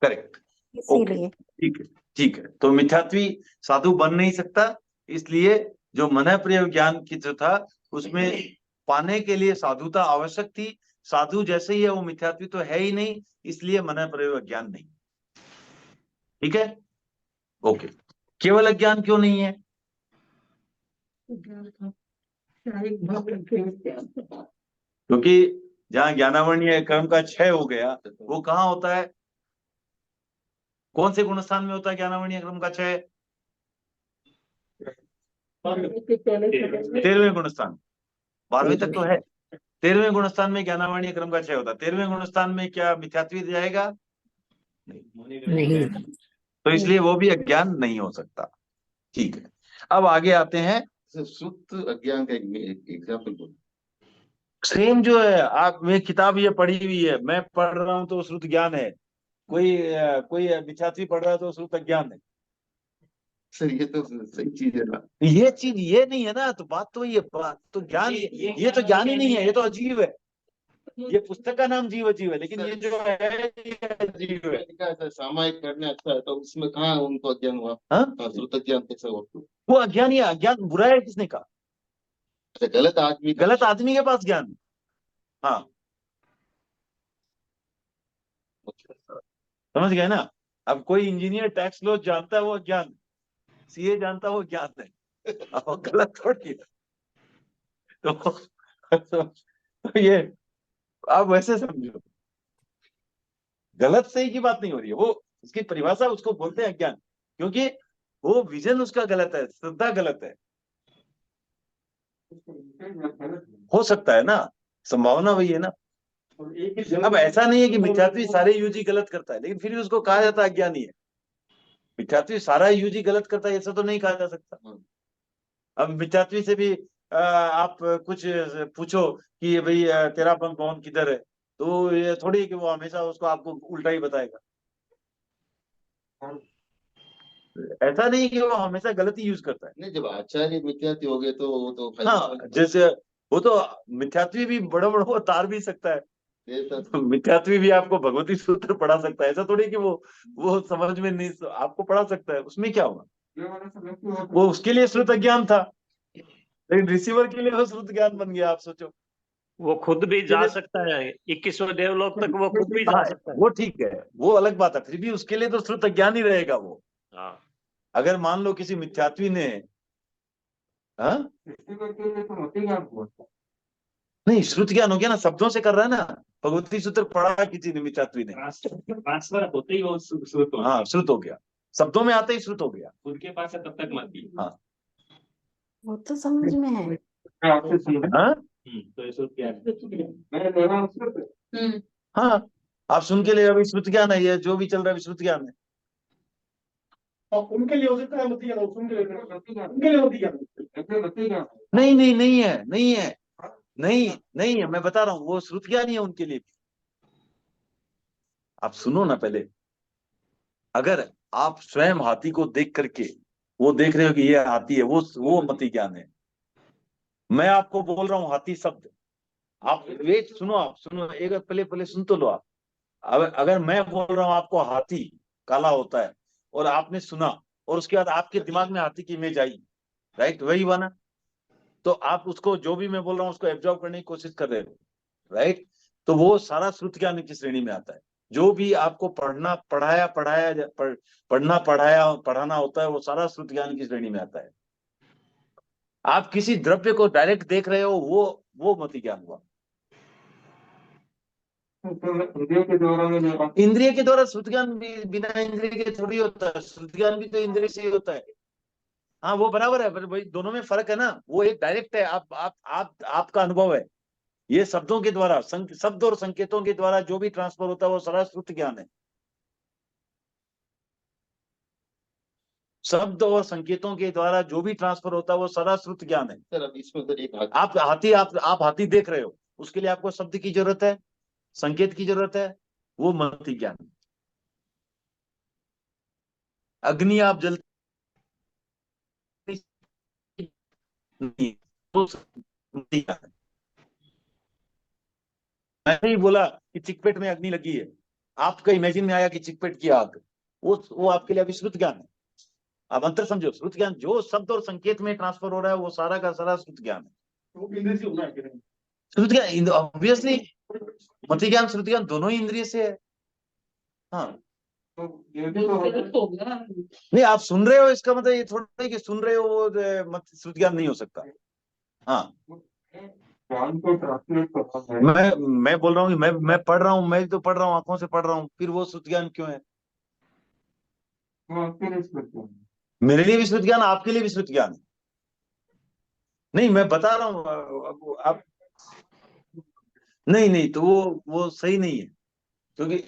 [SPEAKER 1] करेक्ट,
[SPEAKER 8] इसीलिए।
[SPEAKER 1] ठीक है, ठीक है। तो मिथ्यात्वी साधु बन नहीं सकता, इसलिए जो मन प्रयोग ज्ञान की जो था उसमें पाने के लिए साधुता आवश्यक थी। साधु जैसे ही है वो मिथ्यात्वी तो है ही नहीं, इसलिए मन प्रयोग ज्ञान नहीं। ठीक है, ओके। केवल अज्ञान क्यों नहीं है? क्योंकि जहां ज्ञानावरणीय कर्म का क्षय हो गया वो कहाँ होता है? कौन से गुणस्थान में होता है ज्ञानावरणीय कर्म का क्षय? 13वें गुणस्थान। 12वें तक तो है, 13वें गुणस्थान में ज्ञानावरणीय कर्म का क्षय होता है। 13वें गुणस्थान में क्या मिथ्यात्वी जाएगा?
[SPEAKER 8] नहीं।
[SPEAKER 1] तो इसलिए वो भी अज्ञान नहीं हो सकता। ठीक है, अब आगे आते हैं।
[SPEAKER 5] श्रुत अज्ञान का एक एग्जाम्पल बोलो।
[SPEAKER 1] सेम जो है, आप मैं किताब ये पढ़ी हुई है, मैं पढ़ रहा हूं तो श्रुत ज्ञान है, कोई मिथ्यात्वी पढ़ रहा है तो श्रुत अज्ञान है।
[SPEAKER 5] सर ये तो सही चीज है ना।
[SPEAKER 1] ये चीज ये नहीं है ना, तो बात तो ये बात तो ज्ञान, ये तो ज्ञान ही नहीं है, ये तो अजीब है। ये पुस्तक का नाम जीव अजीब है, लेकिन ये जो है ये अजीब है।
[SPEAKER 5] सामायिक करने अच्छा है, तो उसमें कहाँ उनको अज्ञान हुआ?
[SPEAKER 1] हाँ?
[SPEAKER 5] श्रुत अज्ञान कैसे हुआ?
[SPEAKER 1] वो अज्ञान ही है। अज्ञान बुरा है किसने कहा?
[SPEAKER 5] अच्छा, गलत आदमी का।
[SPEAKER 1] गलत आदमी के पास ज्ञान है। हाँ, समझ गए ना? अब कोई इंजीनियर टैक्स लॉ जानता है वो ज्ञान, सीए जानता है वो ज्ञान है, अब गलत थोड़ी है। तो ये आप वैसे समझो, गलत सही की बात नहीं हो रही है, वो उसकी परिभाषा उसको बोलते हैं अज्ञान, क्योंकि वो विजन उसका गलत है, श्रद्धा गलत है। हो सकता है ना, संभावना वही है ना।
[SPEAKER 6] और एक ही जगह
[SPEAKER 1] अब ऐसा नहीं है कि मिथ्यात्वी सारे यूजी गलत करता है, लेकिन फिर भी उसको कहा जाता है अज्ञानी है। मिथ्यात्वी सारा यूजी गलत करता है ऐसा तो नहीं कहा जा सकता। अब मिथ्यात्वी से भी आप कुछ पूछो कि भाई तेरा बैंक अकाउंट किधर है, तो ये थोड़ी है कि वो हमेशा उसको आपको उल्टा ही बताएगा। ऐसा नहीं कि वो हमेशा गलत ही यूज करता है।
[SPEAKER 5] नहीं, जब आचार्य मिथ्यात्व हो गए तो वो तो
[SPEAKER 1] हाँ, जैसे वो तो मिथ्यात्वी भी बड़ा बड़ा वो तार भी सकता है,
[SPEAKER 5] तो
[SPEAKER 1] मिथ्यात्वी भी आपको भगवती सूत्र पढ़ा सकता है। ऐसा थोड़ी कि वो समझ में नहीं, आपको पढ़ा सकता है, उसमें क्या होगा। वो उसके लिए श्रुत ज्ञान था, लेकिन रिसीवर के लिए वो श्रुत ज्ञान बन गया। आप सोचो,
[SPEAKER 2] वो खुद भी जा सकता है 21वें देवलोक तक, वो खुद भी जा सकता है।
[SPEAKER 1] वो ठीक है, वो अलग बात है, फिर भी उसके लिए तो श्रुत ज्ञान ही रहेगा वो।
[SPEAKER 2] हाँ,
[SPEAKER 1] अगर मान लो किसी मिथ्यात्वी ने, हाँ नहीं, श्रुत ज्ञान हो गया ना, शब्दों से कर रहा है ना, भगवती सूत्र पढ़ा किसी ने मिथ्यात्वी ने,
[SPEAKER 3] ट्रांसफर होते ही वो शुरू हो
[SPEAKER 1] हाँ श्रुत हो गया, शब्दों में आते ही श्रुत हो गया।
[SPEAKER 3] उनके पास है तब तक मत भी।
[SPEAKER 1] हाँ
[SPEAKER 8] वो तो समझ में है।
[SPEAKER 4] मैं आपसे समझा
[SPEAKER 1] हाँ
[SPEAKER 3] तो ये सब क्या है?
[SPEAKER 4] मैं ले रहा हूँ उसको।
[SPEAKER 1] हाँ, आप सुन के लिए अभी श्रुत ज्ञान है, ये जो भी चल रहा है श्रुत ज्ञान है।
[SPEAKER 6] और उनके लिए हो सकता है मत ज्ञान, उनके लिए मत ज्ञान।
[SPEAKER 1] नहीं नहीं नहीं है, नहीं है, नहीं नहीं है, मैं बता रहा हूँ वो श्रुत ज्ञान ही है उनके लिए भी। आप सुनो ना पहले, अगर आप स्वयं हाथी को देख करके वो देख रहे हो कि ये हाथी है, वो मति ज्ञान है। मैं आपको बोल रहा हूँ हाथी शब्द, आप वेट सुनो, आप सुनो एक बार, पहले पहले सुन तो लो आप। अगर मैं बोल रहा हूँ आपको हाथी काला होता है, और आपने सुना, और उसके बाद आपके दिमाग में हाथी की इमेज आई, राइट, वही हुआ ना। तो आप उसको, जो भी मैं बोल रहा हूँ उसको एब्जॉर्ब करने की कोशिश कर रहे हो, राइट। तो वो सारा श्रुत ज्ञान की श्रेणी में आता है। जो भी आपको पढ़ना पढ़ाया पढ़ाना होता है, वो सारा श्रुत ज्ञान की श्रेणी में आता है। आप किसी द्रव्य को डायरेक्ट देख रहे हो, वो मति ज्ञान हुआ।
[SPEAKER 4] इंद्रियों के द्वारा में जो
[SPEAKER 1] इंद्रिय के द्वारा श्रुत ज्ञान भी बिना इंद्रिय के थोड़ी होता है, श्रुत ज्ञान भी तो इंद्रिय से ही होता है। हाँ वो बराबर है, पर भाई दोनों में फर्क है ना, वो एक डायरेक्ट है, आपका अनुभव है। ये शब्दों के द्वारा, शब्द और संकेतों के द्वारा जो भी ट्रांसफर होता है वो सारा श्रुत ज्ञान है। शब्द और संकेतों के द्वारा जो भी ट्रांसफर होता है वो सारा श्रुत ज्ञान है।
[SPEAKER 5] सर अब इसमें उधर एक
[SPEAKER 1] आप हाथी देख रहे हो, उसके लिए आपको शब्द की जरूरत है, संकेत की जरूरत है, वो मति ज्ञान है। अग्नि आप जलती नहीं, वो मति ज्ञान है। मैंने ही बोला कि चिकपेट में अग्नि लगी है, आपका इमेजिन में आया कि चिकपेट की आग, वो आपके लिए अभी श्रुत ज्ञान है। आप अंतर समझो, श्रुत ज्ञान जो शब्द और संकेत में ट्रांसफर हो रहा है वो सारा का सारा श्रुत ज्ञान है।
[SPEAKER 6] वो इंद्रिय से होना है कि नहीं?
[SPEAKER 1] श्रुत ज्ञान ऑब्वियसली, मति ज्ञान श्रुत ज्ञान दोनों ही इंद्रिय से है। हाँ
[SPEAKER 4] ये भी तो
[SPEAKER 1] नहीं, आप सुन रहे हो इसका मतलब ये थोड़ा नहीं कि सुन रहे हो वो मत श्रुत ज्ञान नहीं हो सकता। हाँ
[SPEAKER 4] ज्ञान को ट्रांसलेट करना है।
[SPEAKER 1] मैं बोल रहा हूँ कि मैं पढ़ रहा हूँ, मैं तो पढ़ रहा हूँ, आंखों से पढ़ रहा हूँ, फिर वो श्रुत ज्ञान क्यों है?
[SPEAKER 4] वो आपके लिए करते हैं।
[SPEAKER 1] मेरे लिए भी श्रुत ज्ञान, आपके लिए भी श्रुत ज्ञान है। नहीं मैं बता रहा हूँ आप, नहीं नहीं, तो वो सही नहीं है, क्योंकि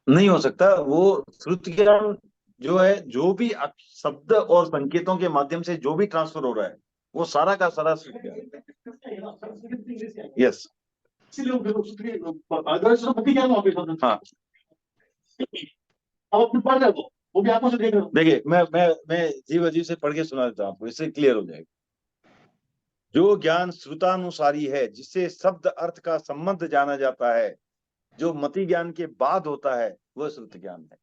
[SPEAKER 1] नहीं हो सकता। वो श्रुत ज्ञान जो है, जो भी शब्द और संकेतों के माध्यम से जो भी ट्रांसफर हो रहा है वो सारा का सारा श्रुत ज्ञान। यस
[SPEAKER 6] इसलिए अगर सब मत ज्ञान वापस होता है।
[SPEAKER 1] हाँ,
[SPEAKER 6] अब अपने पढ़ रहे हो वो भी आंखों से देख रहे हो।
[SPEAKER 1] देखिए मैं जीव अजीब से पढ़ के सुना देता हूँ आपको, इससे क्लियर हो जाएगा। जो ज्ञान श्रुतानुसारी है, जिससे शब्द अर्थ का संबंध जाना जाता है, जो मति ज्ञान के बाद होता है, वह श्रुत ज्ञान है।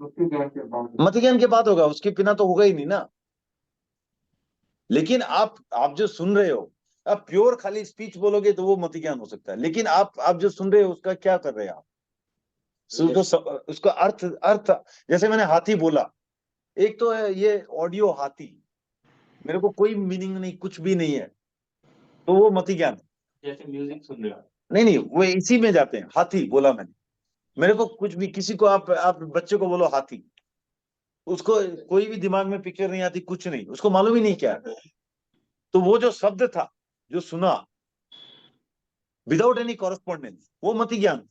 [SPEAKER 4] उसके ज्ञान के बाद
[SPEAKER 1] मति ज्ञान के बाद होगा, उसके बिना तो होगा ही नहीं ना। लेकिन आप जो सुन रहे हो, आप प्योर खाली स्पीच बोलोगे तो वो मति ज्ञान हो सकता है, लेकिन आप जो सुन रहे हो उसका क्या कर रहे हैं आप? उसका अर्थ जैसे मैंने हाथी बोला, एक तो है ये ऑडियो हाथी, मेरे को कोई मीनिंग नहीं, कुछ भी नहीं है, तो वो मति ज्ञान है।
[SPEAKER 3] जैसे म्यूजिक सुन रहे हो।
[SPEAKER 1] नहीं वो इसी में जाते हैं। हाथी बोला मैंने, मेरे को कुछ भी, किसी को आप बच्चे को बोलो हाथी, उसको कोई भी दिमाग में पिक्चर नहीं आती, कुछ नहीं, उसको मालूम ही नहीं क्या है। तो वो जो शब्द था जो सुना विदाउट एनी कॉरेस्पॉन्डेंस, वो मति ज्ञान था।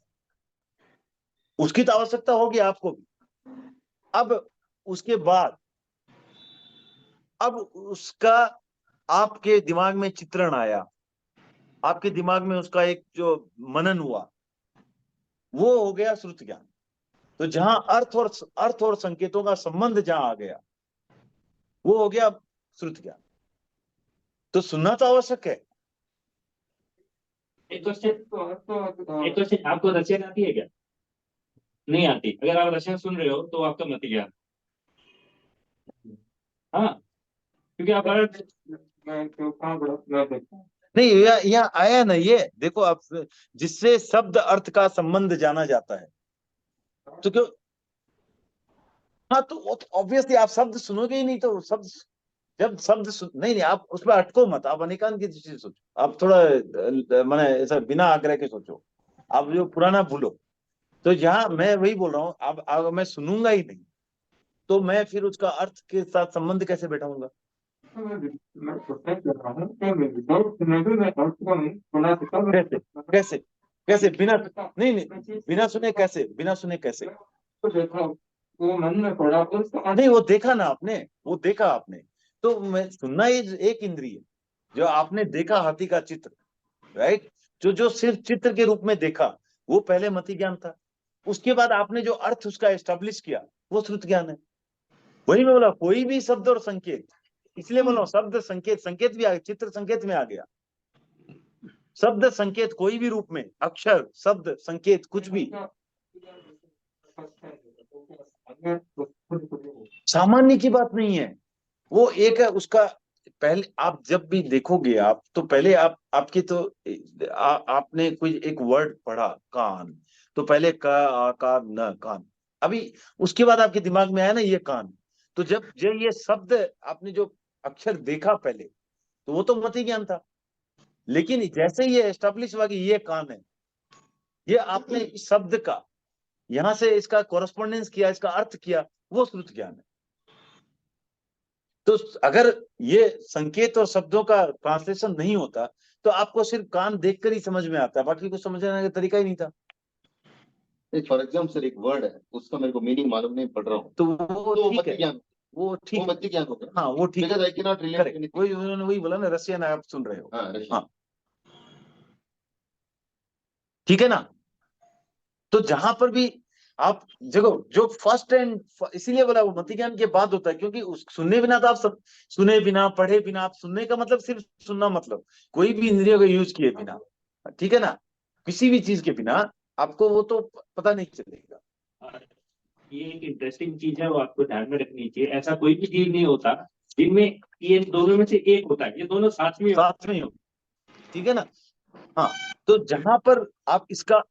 [SPEAKER 1] उसकी तो आवश्यकता होगी आपको भी। अब उसके बाद अब उसका आपके दिमाग में चित्रण आया, आपके दिमाग में उसका एक जो मनन हुआ, वो हो गया श्रुत ज्ञान। तो जहां अर्थ और संकेतों का संबंध जहां आ गया, वो हो गया श्रुत ज्ञान। तो सुनना तो आवश्यक है।
[SPEAKER 3] एक क्वेश्चन, आपको रशियन आती है क्या? नहीं आती। अगर आप रशियन सुन रहे हो तो आपका मत ज्ञान। हाँ, क्योंकि आप अगर
[SPEAKER 4] मैं तो कहाँ बड़ा मैं देखता हूँ।
[SPEAKER 1] नहीं, यहाँ आया ना, ये देखो आप, जिससे शब्द अर्थ का संबंध जाना जाता है, तो क्यों, हाँ, तो ऑब्वियसली आप शब्द सुनोगे ही नहीं, तो शब्द जब शब्द नहीं नहीं, आप उसमें अटको मत, आप अनेकांत की दृष्टि से सोचो, आप थोड़ा माने ऐसा बिना आग्रह के सोचो, आप जो पुराना भूलो। तो यहाँ मैं वही बोल रहा हूँ, अब मैं सुनूंगा ही नहीं, तो मैं फिर उसका अर्थ के साथ संबंध कैसे बैठाऊंगा?
[SPEAKER 4] मैं प्रोटेस्ट कर रहा हूँ कि मैं विदाउट सुने भी मैं अर्थ को नहीं बना सकता।
[SPEAKER 1] कैसे कैसे कैसे बिना, नहीं नहीं, बिना सुने कैसे, बिना सुने कैसे?
[SPEAKER 4] तो देखो, वो मन में पड़ा उसको
[SPEAKER 1] नहीं, वो देखा ना आपने, वो देखा आपने। तो मैं सुनना ही एक इंद्रिय, जो आपने देखा हाथी का चित्र, राइट, जो सिर्फ चित्र के रूप में देखा, वो पहले मति ज्ञान था। उसके बाद आपने जो अर्थ उसका एस्टेब्लिश किया, वो श्रुत ज्ञान है। वही मैं बोला, कोई भी शब्द और संकेत, इसलिए बोला शब्द संकेत, संकेत भी आ गया, चित्र संकेत में आ गया। शब्द संकेत कोई भी रूप में, अक्षर शब्द संकेत कुछ भी सामान्य की बात नहीं है। वो एक है उसका, पहले आप जब भी देखोगे आप, तो पहले आपकी तो आपने कोई एक वर्ड पढ़ा कान, तो पहले का आकार न कान, अभी उसके बाद आपके दिमाग में आया ना ये कान। तो जब ये शब्द आपने जो अक्षर देखा पहले, तो वो तो मति ज्ञान था। लेकिन जैसे ये एस्टेब्लिश हुआ कि ये कान है, ये आपने इस शब्द का यहां से इसका कॉरेस्पॉन्डेंस किया, इसका अर्थ किया, वो श्रुत ज्ञान है। तो अगर ये संकेत और शब्दों का ट्रांसलेशन नहीं होता, तो आपको सिर्फ कान देखकर ही समझ में आता है, बाकी कुछ समझने का तरीका ही नहीं था।
[SPEAKER 5] फॉर एग्जाम्पल सर, एक वर्ड है, उसका मेरे को मीनिंग मालूम नहीं, पढ़ रहा हूँ,
[SPEAKER 1] तो वो
[SPEAKER 5] तो
[SPEAKER 1] ठीक
[SPEAKER 5] मति
[SPEAKER 1] है,
[SPEAKER 5] ज्ञान,
[SPEAKER 1] वो ठीक
[SPEAKER 5] वो
[SPEAKER 1] है,
[SPEAKER 5] मति ज्ञान होगा।
[SPEAKER 1] हाँ वो ठीक
[SPEAKER 5] बिकॉज
[SPEAKER 1] है,
[SPEAKER 5] I can not relate
[SPEAKER 1] correct,
[SPEAKER 5] anything.
[SPEAKER 1] वही उन्होंने वही बोला ना, रशियन आप सुन रहे हो,
[SPEAKER 5] हाँ, रशियन।
[SPEAKER 1] हाँ ठीक है ना। तो जहां पर भी आप देखो, जो फर्स्ट एंड, इसीलिए बोला वो मति ज्ञान के बाद होता है, क्योंकि उस सुनने बिना तो आप सब, सुने बिना पढ़े बिना, आप सुनने का मतलब सिर्फ सुनना, मतलब कोई भी इंद्रियों का यूज किए बिना, ठीक है ना, किसी भी चीज के बिना आपको वो तो पता नहीं चलेगा।
[SPEAKER 3] ये एक इंटरेस्टिंग चीज है, वो आपको ध्यान में रखनी चाहिए। ऐसा कोई भी जीव नहीं होता जिनमें ये दोनों में से एक होता है, ये दोनों साथ में होता
[SPEAKER 1] साथ में हो, ठीक है ना। हाँ, तो जहां पर आप इसका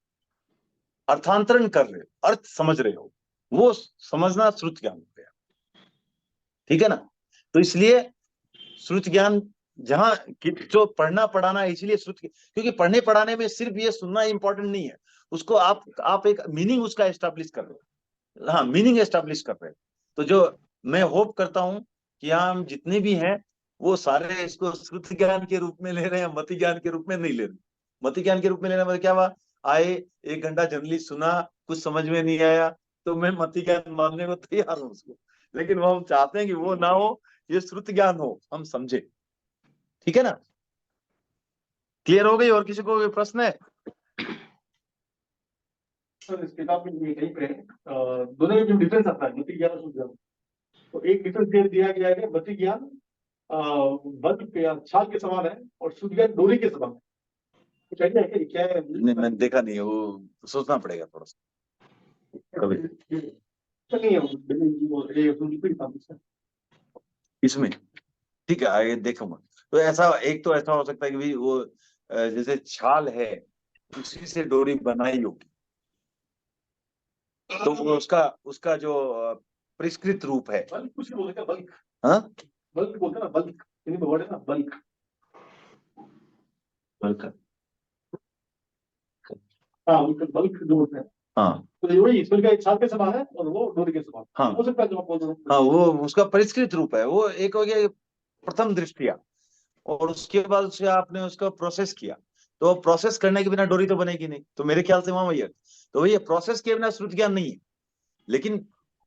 [SPEAKER 1] अर्थांतरण कर रहे हो, अर्थ समझ रहे हो, वो समझना श्रुत ज्ञान हो गया, ठीक है ना। तो इसलिए श्रुत ज्ञान जहां जो पढ़ना पढ़ाना, इसलिए श्रुत, क्योंकि पढ़ने पढ़ाने में सिर्फ ये सुनना इंपॉर्टेंट नहीं है, उसको आप एक मीनिंग उसका एस्टेब्लिश कर रहे हो, हाँ मीनिंग एस्टेब्लिश कर रहे हो। तो जो मैं होप करता हूं कि यहाँ हम जितने भी हैं, वो सारे इसको श्रुत ज्ञान के रूप में ले रहे हैं, मति ज्ञान के रूप में नहीं ले रहे। मति ज्ञान के रूप में लेना मतलब क्या हुआ, आए 1 घंटा जनरली सुना, कुछ समझ में नहीं आया, तो मैं मति ज्ञान मानने को तैयार हूँ उसको, लेकिन वो हम चाहते हैं कि वो ना हो, ये श्रुत ज्ञान हो, हम समझे, ठीक है ना। क्लियर हो गई? और किसी को कोई प्रश्न है?
[SPEAKER 6] सर, इस किताब में ये कहीं पे दोनों में जो डिफरेंस आता है, मति ज्ञान और शुद्ध ज्ञान, तो एक डिफरेंस दिया गया है कि मति ज्ञान बल्ब के या छाल के समान है और शुद्ध ज्ञान डोरी के समान है। कुछ आइडिया है कि क्या है?
[SPEAKER 1] नहीं, मैंने देखा नहीं है, वो सोचना पड़ेगा थोड़ा सा कभी
[SPEAKER 6] नहीं है वो
[SPEAKER 1] इसमें, ठीक है, आगे देखूंगा। तो ऐसा, एक तो ऐसा हो सकता है कि भाई वो जैसे छाल है, उसी से डोरी बनाई होगी, तो वो उसका उसका जो परिष्कृत रूप है,
[SPEAKER 6] बल्क, कुछ बोलते हैं बल्क,
[SPEAKER 1] हाँ
[SPEAKER 6] बल्क बोलते हैं ना, बल्क हिंदी में वर्ड है ना, बल्क।
[SPEAKER 1] बल्क,
[SPEAKER 6] हाँ, बल्क जो बोलते हैं
[SPEAKER 1] हाँ
[SPEAKER 6] तो ये वही ईश्वर का एक छाल के समान है और वो डोरी के समान
[SPEAKER 1] हाँ
[SPEAKER 6] हो सकता है जो आप बोल रहे हो।
[SPEAKER 1] हाँ, वो उसका परिष्कृत रूप है। वो एक हो गया प्रथम दृष्टिया, और उसके बाद उसे आपने उसका प्रोसेस किया, तो प्रोसेस करने के बिना डोरी तो बनेगी नहीं। तो मेरे ख्याल से वहां वही है। तो भैया प्रोसेस के बिना श्रुति ज्ञान नहीं है, लेकिन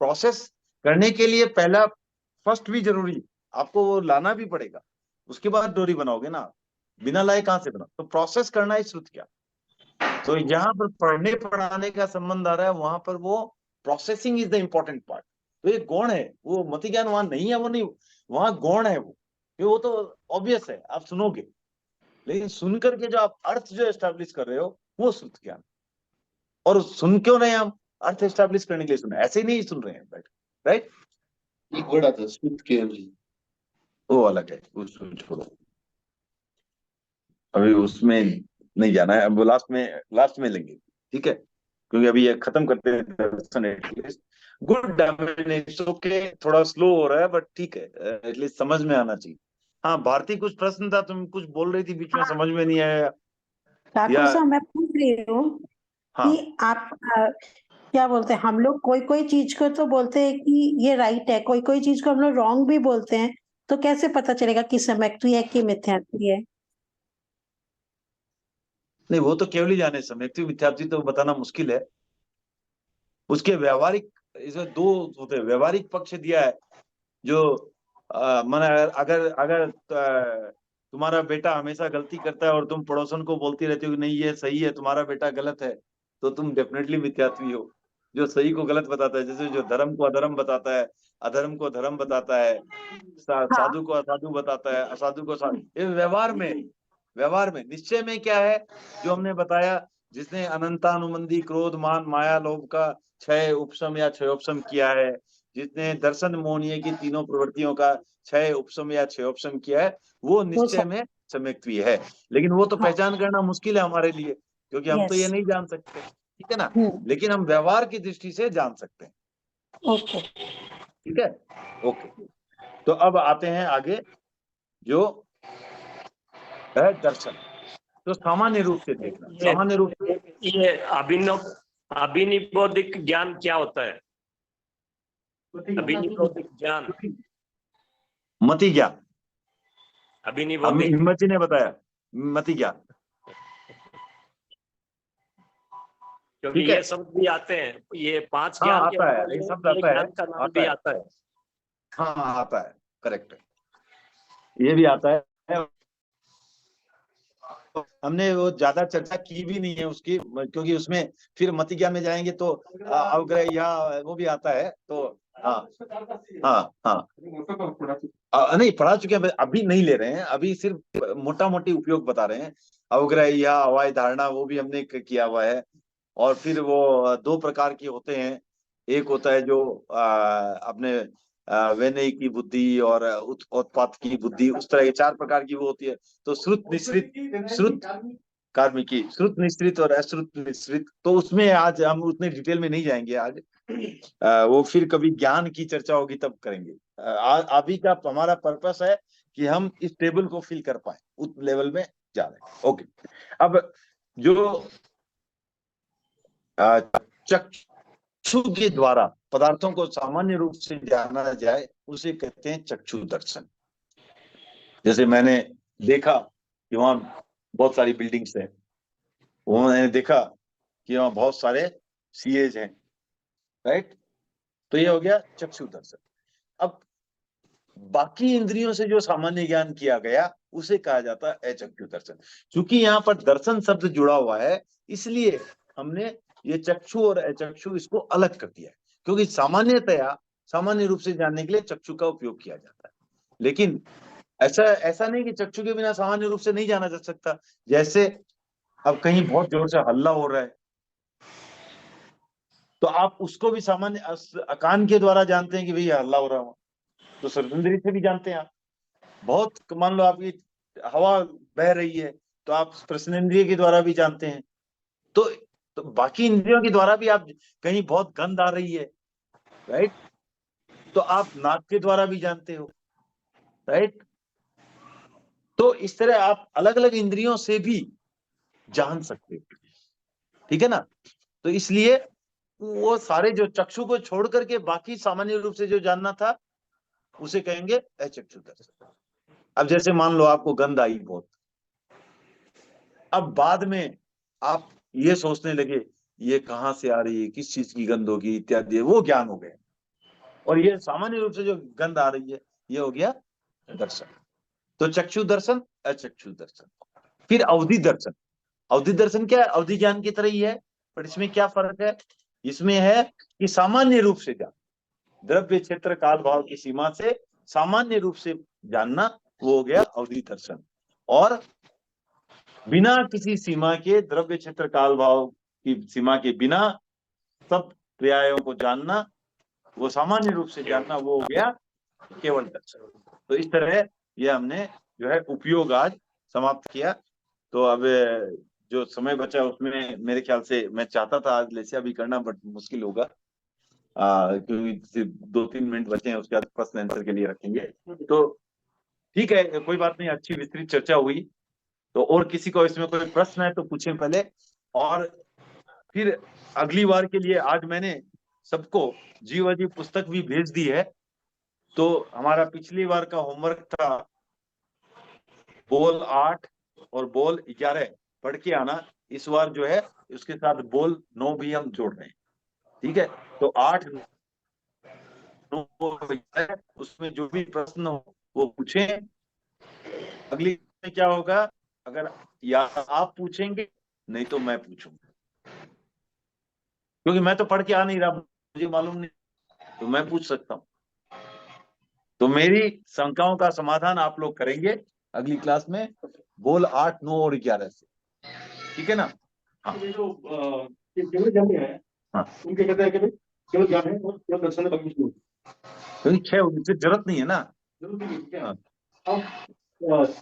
[SPEAKER 1] प्रोसेस करने के लिए पहला फर्स्ट भी जरूरी, आपको वो लाना भी पड़ेगा, उसके बाद डोरी बनाओगे ना, बिना लाए कहां से बना। तो प्रोसेस करना है श्रुति ज्ञान। तो जहां पर पढ़ने पढ़ाने का संबंध आ रहा है, वहां पर वो processing is the important part. तो ये गौण है, वो मति ज्ञान वहां नहीं है, वो नहीं, वहां गौण है वो तो ऑब्वियस है, आप सुनोगे, लेकिन सुन करके जो आप अर्थ जो एस्टेब्लिश कर रहे हो वो श्रुति ज्ञान। और सुन क्यों रहे हैं हम? अर्थ एस्टेब्लिश करने के लिए सुन, ऐसे ही नहीं सुन रहे हैं बैठ, राइट।
[SPEAKER 5] एक वर्ड आता है श्रुत केवली।
[SPEAKER 1] वो अलग है, उसको छोड़ो, अभी उसमें नहीं जाना है। अब लास्ट में लेंगे, ठीक है, क्योंकि अभी ये खत्म करते हैं दर्शन एटलीस्ट। गुड, इट्स ओके, थोड़ा स्लो हो रहा है बट ठीक है, एटलीस्ट समझ में आना चाहिए। हाँ भारती, कुछ प्रश्न था, तुम कुछ बोल रही थी बीच में, समझ में नहीं आया
[SPEAKER 8] ठाकुर
[SPEAKER 1] या?
[SPEAKER 8] साहब मैं पूछ रही हूँ
[SPEAKER 1] हाँ
[SPEAKER 8] कि आप क्या बोलते हैं, हम लोग कोई कोई चीज को तो बोलते हैं कि ये राइट है, कोई कोई चीज को हम लोग रॉन्ग भी बोलते हैं, तो कैसे पता चलेगा कि सम्यक्त्वी है कि मिथ्यात्वी है?
[SPEAKER 1] नहीं, वो तो केवल ही जाने, सम्यक्त्वी मिथ्यात्वी तो बताना मुश्किल है। उसके व्यवहारिक, इसमें दो होते हैं, व्यवहारिक पक्ष दिया है जो माना, अगर अगर तुम्हारा बेटा हमेशा गलती करता है और तुम पड़ोसन को बोलती रहती हो कि नहीं ये सही है, तुम्हारा बेटा गलत है, तो तुम डेफिनेटली मिथ्यात्वी हो। जो सही को गलत बताता है, जैसे जो धर्म को अधर्म बताता है, अधर्म को धर्म बताता है, साधु को असाधु बताता है, असाधु को साधु, ये व्यवहार में निश्चय में क्या है जो हमने बताया, जिसने अनंतानुबंधी क्रोध मान माया लोभ का क्षय उपशम या क्षयोपशम किया है, जिसने दर्शन मोहनीय की तीनों प्रवृत्तियों का क्षय उपशम या क्षयोपशम किया है, वो निश्चय में सम्यक्त्वी है। लेकिन वो तो पहचान करना मुश्किल है हमारे लिए, क्योंकि हम तो ये नहीं जान सकते, ठीक है ना, लेकिन हम व्यवहार की दृष्टि से जान सकते हैं।
[SPEAKER 8] ओके,
[SPEAKER 1] ठीक है, ओके। तो अब आते हैं आगे, जो है दर्शन। तो सामान्य रूप से देखना, सामान्य रूप से
[SPEAKER 2] ये अभिनिबोधिक ज्ञान क्या होता है? अभिनिबोधिक ज्ञान,
[SPEAKER 1] मति ज्ञान,
[SPEAKER 2] अभिनिबोधिक,
[SPEAKER 1] हिम्मत जी ने बताया मति ज्ञान,
[SPEAKER 2] क्योंकि
[SPEAKER 1] ठीक है।
[SPEAKER 2] ये शब्द भी आते हैं, ये 5
[SPEAKER 1] हाँ,
[SPEAKER 2] ज्ञान
[SPEAKER 1] आता है, ये शब्द आता है,
[SPEAKER 2] ज्ञान का नाम भी आता है।
[SPEAKER 1] हाँ आता है, करेक्ट है, ये भी आता है। हमने वो ज्यादा चर्चा की भी नहीं है उसकी, क्योंकि उसमें फिर मति ज्ञान में जाएंगे तो अवग्रह या वो भी आता है, तो हाँ हाँ हाँ, नहीं पढ़ा चुके हैं, अभी नहीं ले रहे हैं, अभी सिर्फ मोटा मोटी उपयोग बता रहे हैं। अवग्रह या अवाय धारणा वो भी हमने किया हुआ है। और फिर वो दो प्रकार के होते हैं, एक होता है जो अपने विनय की बुद्धि और उत्पात की बुद्धि, उस तरह के 4 प्रकार की वो होती है। तो श्रुत निश्रित, श्रुत कार्मिकी, श्रुत निश्रित और अश्रुत निश्रित, तो उसमें आज हम उतने डिटेल में नहीं जाएंगे आज, वो फिर कभी ज्ञान की चर्चा होगी तब करेंगे। अभी का हमारा पर्पस है कि हम इस टेबल को फिल कर पाए, उस लेवल में जा रहे हैं। ओके, अब जो चक्षु के द्वारा पदार्थों को सामान्य रूप से जाना जाए, उसे कहते हैं चक्षु दर्शन। जैसे मैंने देखा कि वहां बहुत सारी बिल्डिंग्स हैं, वो मैंने देखा कि वहां बहुत सारे सीएज हैं, राइट, तो ये हो गया चक्षु दर्शन। अब बाकी इंद्रियों से जो सामान्य ज्ञान किया गया उसे कहा जाता है अचक्षु दर्शन। क्योंकि यहाँ पर दर्शन शब्द जुड़ा हुआ है, इसलिए हमने ये चक्षु और अचक्षु इसको अलग कर दिया है, क्योंकि सामान्यतया सामान्य रूप से जानने के लिए चक्षु का उपयोग किया जाता है। लेकिन ऐसा नहीं कि चक्षु के बिना सामान्य रूप से नहीं जाना जा सकता। जैसे अब कहीं बहुत जोर से हल्ला हो रहा है, तो आप उसको भी सामान्य कान के द्वारा जानते हैं कि भैया हल्ला हो रहा है, तो सर्वेंद्रिय से भी जानते हैं आप। बहुत मान लो आपकी हवा बह रही है, तो आप स्पर्शेंद्रिय के द्वारा भी जानते हैं। तो बाकी इंद्रियों के द्वारा भी आप, कहीं बहुत गंध आ रही है, राइट, तो आप नाक के द्वारा भी जानते हो, राइट। तो इस तरह आप अलग अलग इंद्रियों से भी जान सकते हो, ठीक है ना। तो इसलिए वो सारे जो चक्षु को छोड़ करके बाकी सामान्य रूप से जो जानना था उसे कहेंगे अचक्षु दर्शन। अब जैसे मान लो आपको गंध आई बहुत, अब बाद में आप ये सोचने लगे ये कहाँ से आ रही है, किस चीज की गंध होगी इत्यादि, वो ज्ञान हो गए। और ये सामान्य रूप से जो गंध आ रही है ये हो गया दर्शन। तो चक्षु दर्शन, अचक्षु दर्शन। फिर अवधि दर्शन। अवधि दर्शन क्या है? अवधि ज्ञान की तरह ही है, पर इसमें क्या फर्क है? इसमें है कि सामान्य रूप से ज्ञान, द्रव्य क्षेत्र काल भाव की सीमा से सामान्य रूप से जानना, वो हो गया अवधि दर्शन। और बिना किसी सीमा के, द्रव्य क्षेत्र काल भाव की सीमा के बिना सब पर्यायों को जानना, वो सामान्य रूप से जानना, वो हो गया केवल दर्शन। तो इस तरह ये हमने जो है उपयोग आज समाप्त किया। तो अब जो समय बचा उसमें मेरे ख्याल से मैं चाहता था आज लेसिया भी करना, बट मुश्किल होगा क्योंकि सिर्फ 2-3 मिनट बचे हैं, उसके बाद प्रश्न आंसर के लिए रखेंगे। तो ठीक है, कोई बात नहीं, अच्छी विस्तृत चर्चा हुई। तो और किसी को इसमें कोई प्रश्न है तो पूछें पहले, और फिर अगली बार के लिए आज मैंने सबको जीवाजी पुस्तक भी भेज दी है। तो हमारा पिछली बार का होमवर्क था बोल 8 और बोल 11 पढ़ के आना। इस बार जो है उसके साथ बोल 9 भी हम जोड़ रहे हैं, ठीक है? तो 8, 9, उसमें जो भी प्रश्न हो वो पूछें। अगली में क्या होगा, अगर या आप पूछेंगे नहीं तो मैं पूछूंगा, क्योंकि मैं तो पढ़ के आ नहीं रहा, मुझे मालूम नहीं, तो मैं पूछ सकता हूँ। तो मेरी शंकाओं का समाधान आप लोग करेंगे अगली क्लास में, बोल 8, 9 और 11 से, ठीक है ना? हाँ।
[SPEAKER 6] ये जो केवल ज्ञान है,
[SPEAKER 1] हाँ,
[SPEAKER 6] उनके कहते हैं कि भाई केवल ज्ञान है और केवल दर्शन है, बाकी कुछ नहीं।
[SPEAKER 1] क्योंकि 6 उससे जरूरत नहीं है ना।
[SPEAKER 6] जरूर नहीं है, क्या है?
[SPEAKER 1] हाँ।
[SPEAKER 6] अब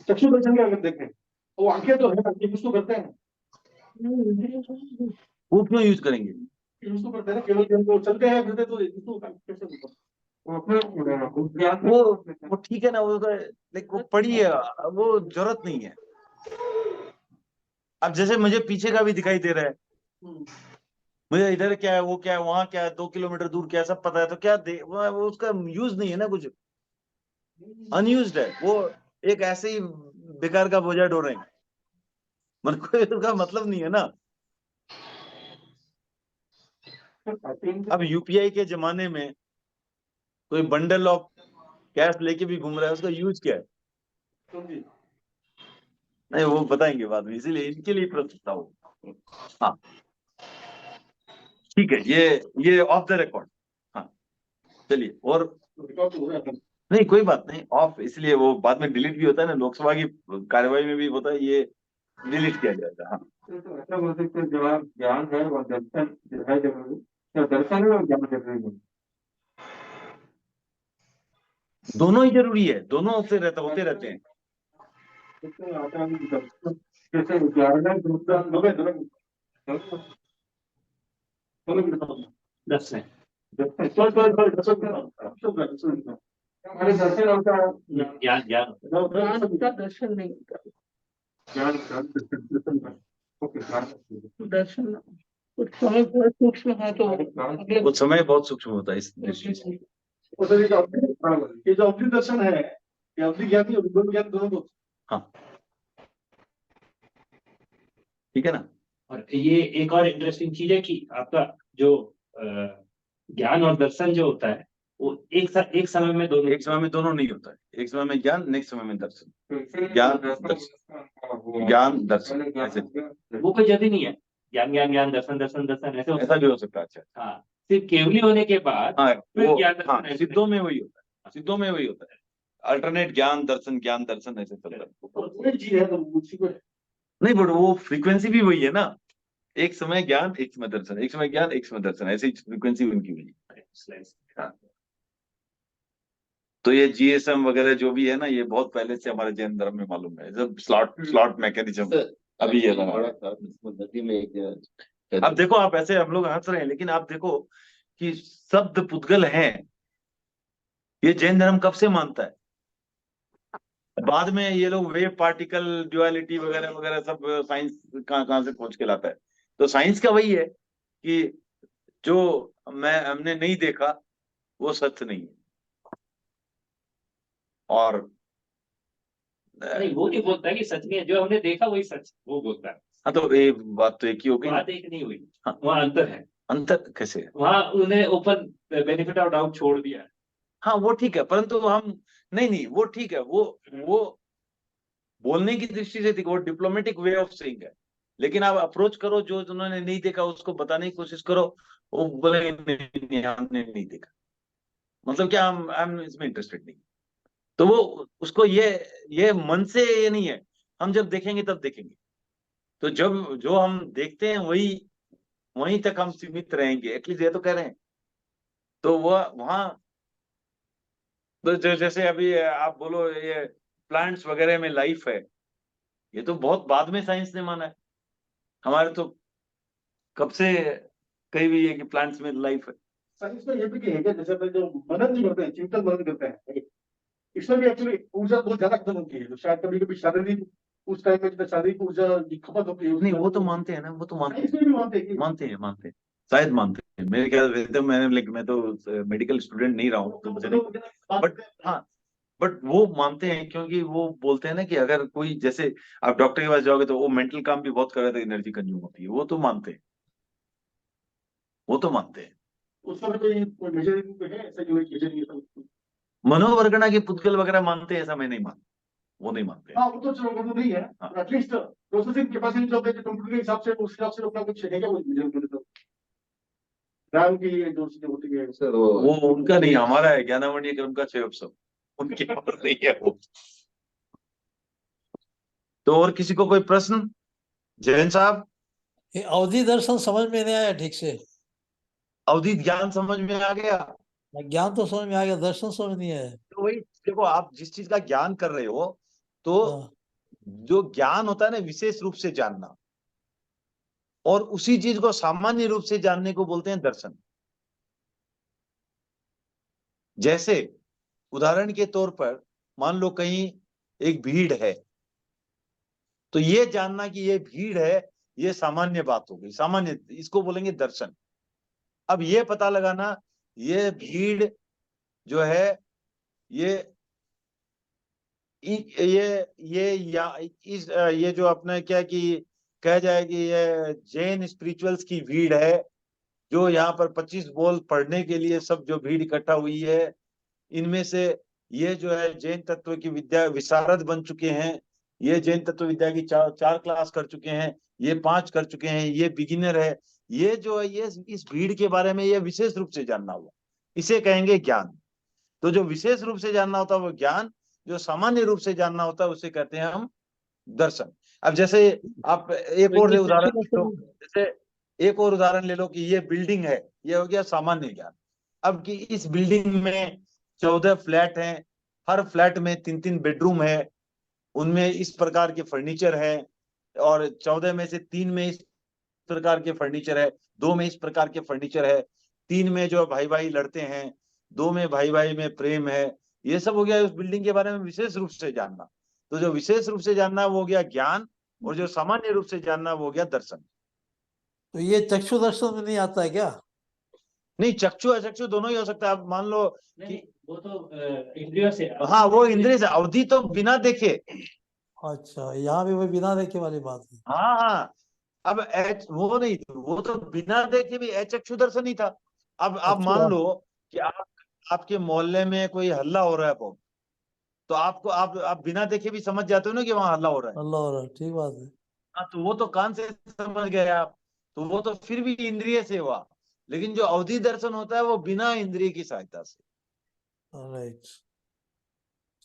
[SPEAKER 6] चक्षु दर्शन का अगर देखें तो आंखें तो है, ये कुछ तो करते हैं,
[SPEAKER 1] वो क्यों यूज करेंगे?
[SPEAKER 6] कुछ तो करते हैं ना, केवल ज्ञान को चलते हैं फिरते तो इसको कैसे होगा?
[SPEAKER 1] वो ठीक है ना, वो लाइक वो पढ़ी है, वो जरूरत नहीं है। अब जैसे मुझे पीछे का भी दिखाई दे रहा है, मुझे इधर क्या है, वो क्या है, वहां क्या है, 2 किलोमीटर दूर क्या है, सब पता है, तो क्या वो उसका यूज नहीं है ना, कुछ अनयूज्ड है वो, एक ऐसे ही बेकार का बोझा ढो रहे हैं, मन कोई उसका मतलब नहीं है ना। अब यूपीआई के जमाने में कोई बंडल ऑफ कैश लेके भी घूम रहा है, उसका यूज क्या है? नहीं, वो बताएंगे बाद में, इसीलिए इनके लिए प्रश्न था वो। हाँ ठीक है, ये ऑफ द रिकॉर्ड। हाँ चलिए, और नहीं कोई बात नहीं, ऑफ इसलिए वो बाद में डिलीट भी होता है ना, लोकसभा की कार्यवाही में भी होता है, ये डिलीट किया जाएगा। हाँ
[SPEAKER 4] तो ऐसा बोल सकते हैं, जब ज्ञान है और दर्शन जो है जरूरी, तो दर्शन है और ज्ञान जरूरी नहीं।
[SPEAKER 1] दोनों ही जरूरी है, दोनों से होते रहते हैं।
[SPEAKER 4] इसमें आता है कि दर्शन जैसे ज्ञान है, दूसरा
[SPEAKER 3] दर्शन
[SPEAKER 4] हमारे दर्शन होता है,
[SPEAKER 3] ज्ञान ज्ञान
[SPEAKER 4] ज्ञान का दर्शन नहीं होता। ज्ञान दर्शन ओके, दर्शन कुछ समय बहुत सूक्ष्म है, तो अगले
[SPEAKER 1] कुछ समय बहुत सूक्ष्म होता है इस दृष्टि से।
[SPEAKER 6] ये जो अवधि दर्शन है, ये अवधि ज्ञान और विज्ञान ज्ञान दोनों को।
[SPEAKER 1] हाँ ठीक है ना।
[SPEAKER 3] और ये एक और इंटरेस्टिंग चीज है कि आपका जो ज्ञान और दर्शन जो होता है वो एक समय में दोनों,
[SPEAKER 1] एक समय में दोनों नहीं होता है, एक समय में ज्ञान, नेक्स्ट समय में दर्शन। ज्ञान दर्शन, ज्ञान दर्शन, ऐसे
[SPEAKER 3] वो कोई जल्दी नहीं है, ज्ञान ज्ञान ज्ञान दर्शन दर्शन दर्शन ऐसे
[SPEAKER 1] ऐसा भी हो सकता है। अच्छा
[SPEAKER 3] हाँ, सिर्फ केवली होने के बाद
[SPEAKER 1] हाँ,
[SPEAKER 3] फिर
[SPEAKER 1] वो
[SPEAKER 3] ज्ञान
[SPEAKER 1] हाँ,
[SPEAKER 3] दर्शन
[SPEAKER 1] सिद्धों में वही होता है, सिद्धों में वही होता है, अल्टरनेट ज्ञान दर्शन ऐसे चलता है।
[SPEAKER 6] वही चीज है, तो उसी को
[SPEAKER 1] नहीं बट वो फ्रीक्वेंसी भी वही है ना, एक समय ज्ञान एक समय दर्शन, एक समय ज्ञान एक समय दर्शन, ऐसी फ्रीक्वेंसी उनकी हुई है। हाँ। तो ये जीएसएम वगैरह जो भी है ना, ये बहुत पहले से हमारे जैन धर्म में मालूम है, जब स्लॉट मैकेनिज्म अभी ये लगा।
[SPEAKER 5] नदी में एक
[SPEAKER 1] अब देखो, आप ऐसे हम लोग हंस रहे हैं, लेकिन आप देखो कि शब्द पुद्गल हैं, ये जैन धर्म कब से मानता है? बाद में ये लोग वेव पार्टिकल ड्युअलिटी वगैरह वगैरह सब साइंस कहाँ से खोज के लाता है। तो साइंस का वही है कि जो हमने नहीं देखा वो सत्य नहीं है। और
[SPEAKER 3] नहीं, वो नहीं बोलता है कि सच नहीं है, जो हमने देखा वही सच, वो बोलता है।
[SPEAKER 1] हाँ, तो ये बात तो एक ही हो गई।
[SPEAKER 3] बात एक नहीं हुई,
[SPEAKER 1] हाँ।
[SPEAKER 3] वहाँ अंतर है,
[SPEAKER 1] अंतर कैसे है?
[SPEAKER 3] वहाँ उन्हें ओपन बेनिफिट ऑफ डाउट छोड़ दिया है।
[SPEAKER 1] हाँ वो ठीक है, परंतु हम नहीं वो ठीक है, वो बोलने की दृष्टि से ठीक, वो डिप्लोमेटिक वे ऑफ सेइंग है। लेकिन आप अप्रोच करो, जो उन्होंने नहीं देखा उसको बताने की कोशिश करो, वो बोले नहीं हमने नहीं देखा, मतलब क्या हम इसमें इंटरेस्टेड नहीं। तो वो उसको ये मन से ये नहीं है, हम जब देखेंगे तब देखेंगे। तो जब जो हम देखते हैं वहीं तक हम सीमित रहेंगे, एटलीस्ट ये तो कह रहे हैं। तो वो वहां तो जैसे अभी आप बोलो ये प्लांट्स वगैरह में लाइफ है, ये तो बहुत बाद में साइंस ने माना है। हमारे तो कब से कही हुई है कि प्लांट्स में लाइफ है।
[SPEAKER 6] साइंस में ये भी कहेगा, जैसे अपने जो मनन नहीं करते हैं, चिंतन मनन करते हैं, इसमें भी एक्चुअली ऊर्जा बहुत ज्यादा खत्म होती है, तो शायद कभी कभी शारीरिक उस टाइम में जितना शारीरिक ऊर्जा की खपत होती है,
[SPEAKER 1] नहीं वो तो मानते हैं ना, वो तो मानते
[SPEAKER 6] साइंस में भी मानते हैं कि
[SPEAKER 1] मानते हैं, शायद मानते हैं मेरे ख्याल से। तो मैं तो मेडिकल स्टूडेंट नहीं रहा हूँ, तो मुझे नहीं, बट हाँ, बट वो मानते हैं, क्योंकि वो बोलते हैं ना कि अगर कोई, जैसे आप डॉक्टर के पास जाओगे तो वो मेंटल काम भी बहुत कर रहे थे, एनर्जी कंज्यूम होती है, वो तो मानते हैं, वो तो मानते हैं।
[SPEAKER 6] उसका भी कोई मेजरिंग है ऐसा, जो मेजरिंग
[SPEAKER 1] मनोवर्गणा के पुद्गल वगैरह मानते हैं, ऐसा मैं नहीं मानता, वो नहीं मानते।
[SPEAKER 6] हाँ, वो तो चलो वो तो नहीं है,
[SPEAKER 1] हाँ।
[SPEAKER 6] एटलीस्ट प्रोसेसिंग कैपेसिटी जो है कंप्यूटर के हिसाब से, उस हिसाब से अपना कुछ है क्या, वो रैम की जो चीजें होती है।
[SPEAKER 5] सर
[SPEAKER 1] वो उनका नहीं, हमारा है ज्ञानामणि क्रम का 6 सब, उनके पास नहीं है वो। तो और किसी को कोई प्रश्न? जैन साहब,
[SPEAKER 7] ये अवधि दर्शन समझ में नहीं आया ठीक से।
[SPEAKER 1] अवधि ज्ञान समझ में आ गया?
[SPEAKER 7] ज्ञान तो समझ में आ गया, दर्शन समझ नहीं आया।
[SPEAKER 1] तो वही देखो, आप जिस चीज का ज्ञान कर रहे हो, तो
[SPEAKER 7] हाँ,
[SPEAKER 1] जो ज्ञान होता है ना, विशेष रूप से जानना, और उसी चीज को सामान्य रूप से जानने को बोलते हैं दर्शन। जैसे उदाहरण के तौर पर मान लो कहीं एक भीड़ है, तो ये जानना कि ये भीड़ है, ये सामान्य बात हो गई, सामान्य, इसको बोलेंगे दर्शन। अब ये पता लगाना, ये भीड़ जो है, ये ये जो अपने क्या कि कह जाए कि ये जैन स्पिरिचुअल्स की भीड़ है, जो यहाँ पर 25 बोल पढ़ने के लिए सब जो भीड़ इकट्ठा हुई है, इनमें से ये जो है जैन तत्व की विद्या विशारद बन चुके हैं, ये जैन तत्व विद्या की 4 क्लास कर चुके हैं, ये 5 कर चुके हैं, ये बिगिनर है, ये जो है ये इस भीड़ के बारे में ये विशेष रूप से जानना हुआ, इसे कहेंगे ज्ञान। तो जो विशेष रूप से जानना होता है वो ज्ञान, जो सामान्य रूप से जानना होता है उसे कहते हैं हम दर्शन। अब जैसे आप एक और उदाहरण ले लो, जैसे एक और उदाहरण ले लो कि ये बिल्डिंग है, ये हो गया सामान्य ज्ञान। अब कि इस बिल्डिंग में 14 फ्लैट हैं, हर फ्लैट में 3-3 बेडरूम है, उनमें इस प्रकार के फर्नीचर है, और 14 में से 3 में इस प्रकार के फर्नीचर है, 2 में इस प्रकार के फर्नीचर है, 3 में जो भाई भाई लड़ते हैं, 2 में भाई भाई में प्रेम है। ये सब हो गया उस बिल्डिंग के बारे में विशेष रूप से जानना। तो जो विशेष रूप से जानना वो हो गया ज्ञान, और जो सामान्य रूप से जानना वो हो गया दर्शन।
[SPEAKER 7] तो ये चक्षु दर्शन में नहीं आता है क्या?
[SPEAKER 1] नहीं, चक्षु अचक्षु दोनों ही हो सकता है। आप मान लो कि
[SPEAKER 3] वो तो इंद्रियों से,
[SPEAKER 1] हाँ, वो इंद्रिय से, अवधि तो बिना देखे।
[SPEAKER 7] अच्छा, यहाँ भी वही बिना देखे वाली बात है।
[SPEAKER 1] हाँ हाँ, अब वो नहीं, वो तो बिना देखे भी अचक्षु दर्शन ही था। अब आप
[SPEAKER 7] अच्छा,
[SPEAKER 1] मान लो कि आपके मोहल्ले में कोई हल्ला हो रहा है बहुत, तो आपको आप बिना देखे भी समझ जाते हो ना कि वहां हल्ला हो रहा है।
[SPEAKER 7] अल्लाह हो रहा है, ठीक बात है।
[SPEAKER 1] हाँ, तो वो तो कान से समझ गए आप, तो वो तो फिर भी इंद्रिय से हुआ। लेकिन जो अवधि दर्शन होता है वो बिना इंद्रिय की सहायता से।
[SPEAKER 7] राइट,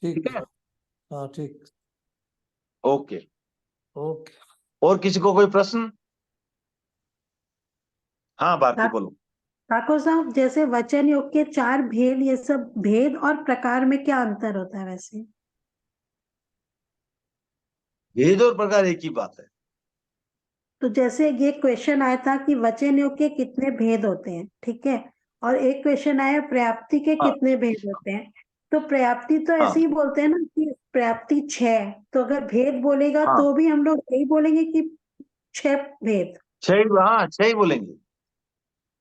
[SPEAKER 7] ठीक
[SPEAKER 1] ठीक
[SPEAKER 7] है।
[SPEAKER 1] है,
[SPEAKER 7] हाँ ठीक,
[SPEAKER 1] ओके।
[SPEAKER 7] ओके।
[SPEAKER 1] और किसी को कोई प्रश्न? हाँ भारती बोलो।
[SPEAKER 8] ठाकुर साहब, जैसे वचन योग के 4 भेद, ये सब भेद और प्रकार में क्या अंतर होता है वैसे?
[SPEAKER 1] भेद और प्रकार एक ही बात है।
[SPEAKER 8] तो जैसे ये क्वेश्चन आया था कि वचन योग के कितने भेद होते हैं, ठीक है, और एक क्वेश्चन आया पर्याप्ति के
[SPEAKER 1] हाँ
[SPEAKER 8] कितने भेद होते हैं। तो पर्याप्ति तो
[SPEAKER 1] हाँ
[SPEAKER 8] ऐसे ही बोलते हैं ना कि पर्याप्ति 6, तो अगर भेद बोलेगा
[SPEAKER 1] हाँ,
[SPEAKER 8] तो भी हम लोग यही बोलेंगे कि 6 भेद।
[SPEAKER 1] 6 ही, हाँ 6 ही बोलेंगे।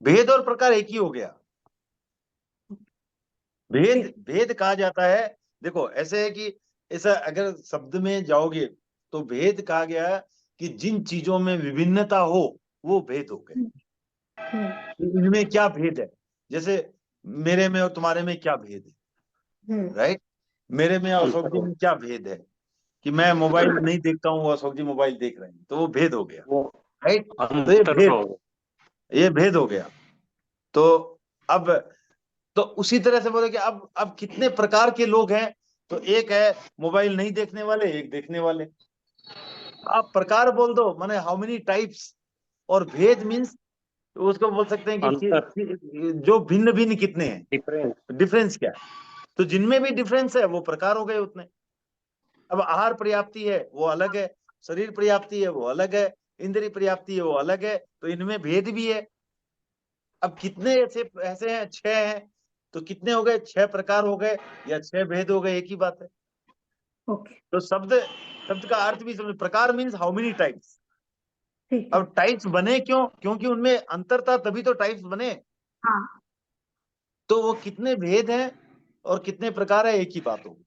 [SPEAKER 1] भेद और प्रकार एक ही हो गया। भेद भेद कहा जाता है, देखो ऐसे है कि ऐसा अगर शब्द में जाओगे तो भेद कहा गया कि जिन चीजों में विभिन्नता हो वो भेद हो गए। इनमें क्या भेद है, जैसे मेरे में और तुम्हारे में क्या भेद है, राइट? मेरे में और अशोक जी में क्या भेद है कि मैं मोबाइल नहीं देखता हूँ, अशोक जी मोबाइल देख रहे हैं, तो वो भेद हो गया, राइट? तो ये भेद हो गया। तो अब तो उसी तरह से बोले कि अब कितने प्रकार के लोग हैं, तो एक है मोबाइल नहीं देखने वाले, एक देखने वाले। आप प्रकार बोल दो, माने हाउ मेनी टाइप्स, और भेद मीन्स उसको बोल सकते हैं कि जो भिन्न भिन्न कितने हैं, डिफरेंस क्या है। तो जिनमें भी डिफरेंस है वो प्रकार हो गए उतने। अब आहार पर्याप्ति है वो अलग है, शरीर पर्याप्ति है वो अलग है, इंद्रिय पर्याप्ति है वो अलग है, तो इनमें भेद भी है। अब कितने ऐसे ऐसे हैं, 6 हैं, तो कितने हो गए, 6 प्रकार हो गए या 6 भेद हो गए, एक ही बात है। तो शब्द का अर्थ भी समझ, प्रकार मीन्स हाउ मेनी टाइप्स। अब टाइप्स बने क्यों, क्योंकि उनमें अंतर था तभी तो टाइप्स बने।
[SPEAKER 8] हाँ।
[SPEAKER 1] तो वो कितने भेद हैं और कितने प्रकार है, एक ही बात होगी।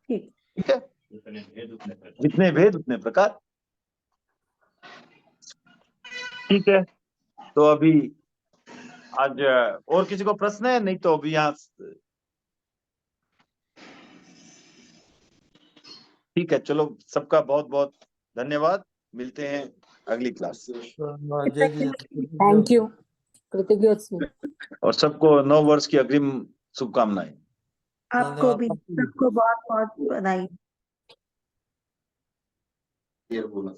[SPEAKER 1] ठीक है, जितने भेद उतने प्रकार। ठीक है, तो अभी आज और किसी को प्रश्न है? नहीं तो अभी यहाँ ठीक है, चलो सबका बहुत बहुत धन्यवाद, मिलते हैं अगली क्लास।
[SPEAKER 9] थैंक यू, कृतज्ञ।
[SPEAKER 1] और सबको नव वर्ष की अग्रिम शुभकामनाएं।
[SPEAKER 8] आपको भी, सबको बहुत बहुत बधाई।
[SPEAKER 5] ये बोला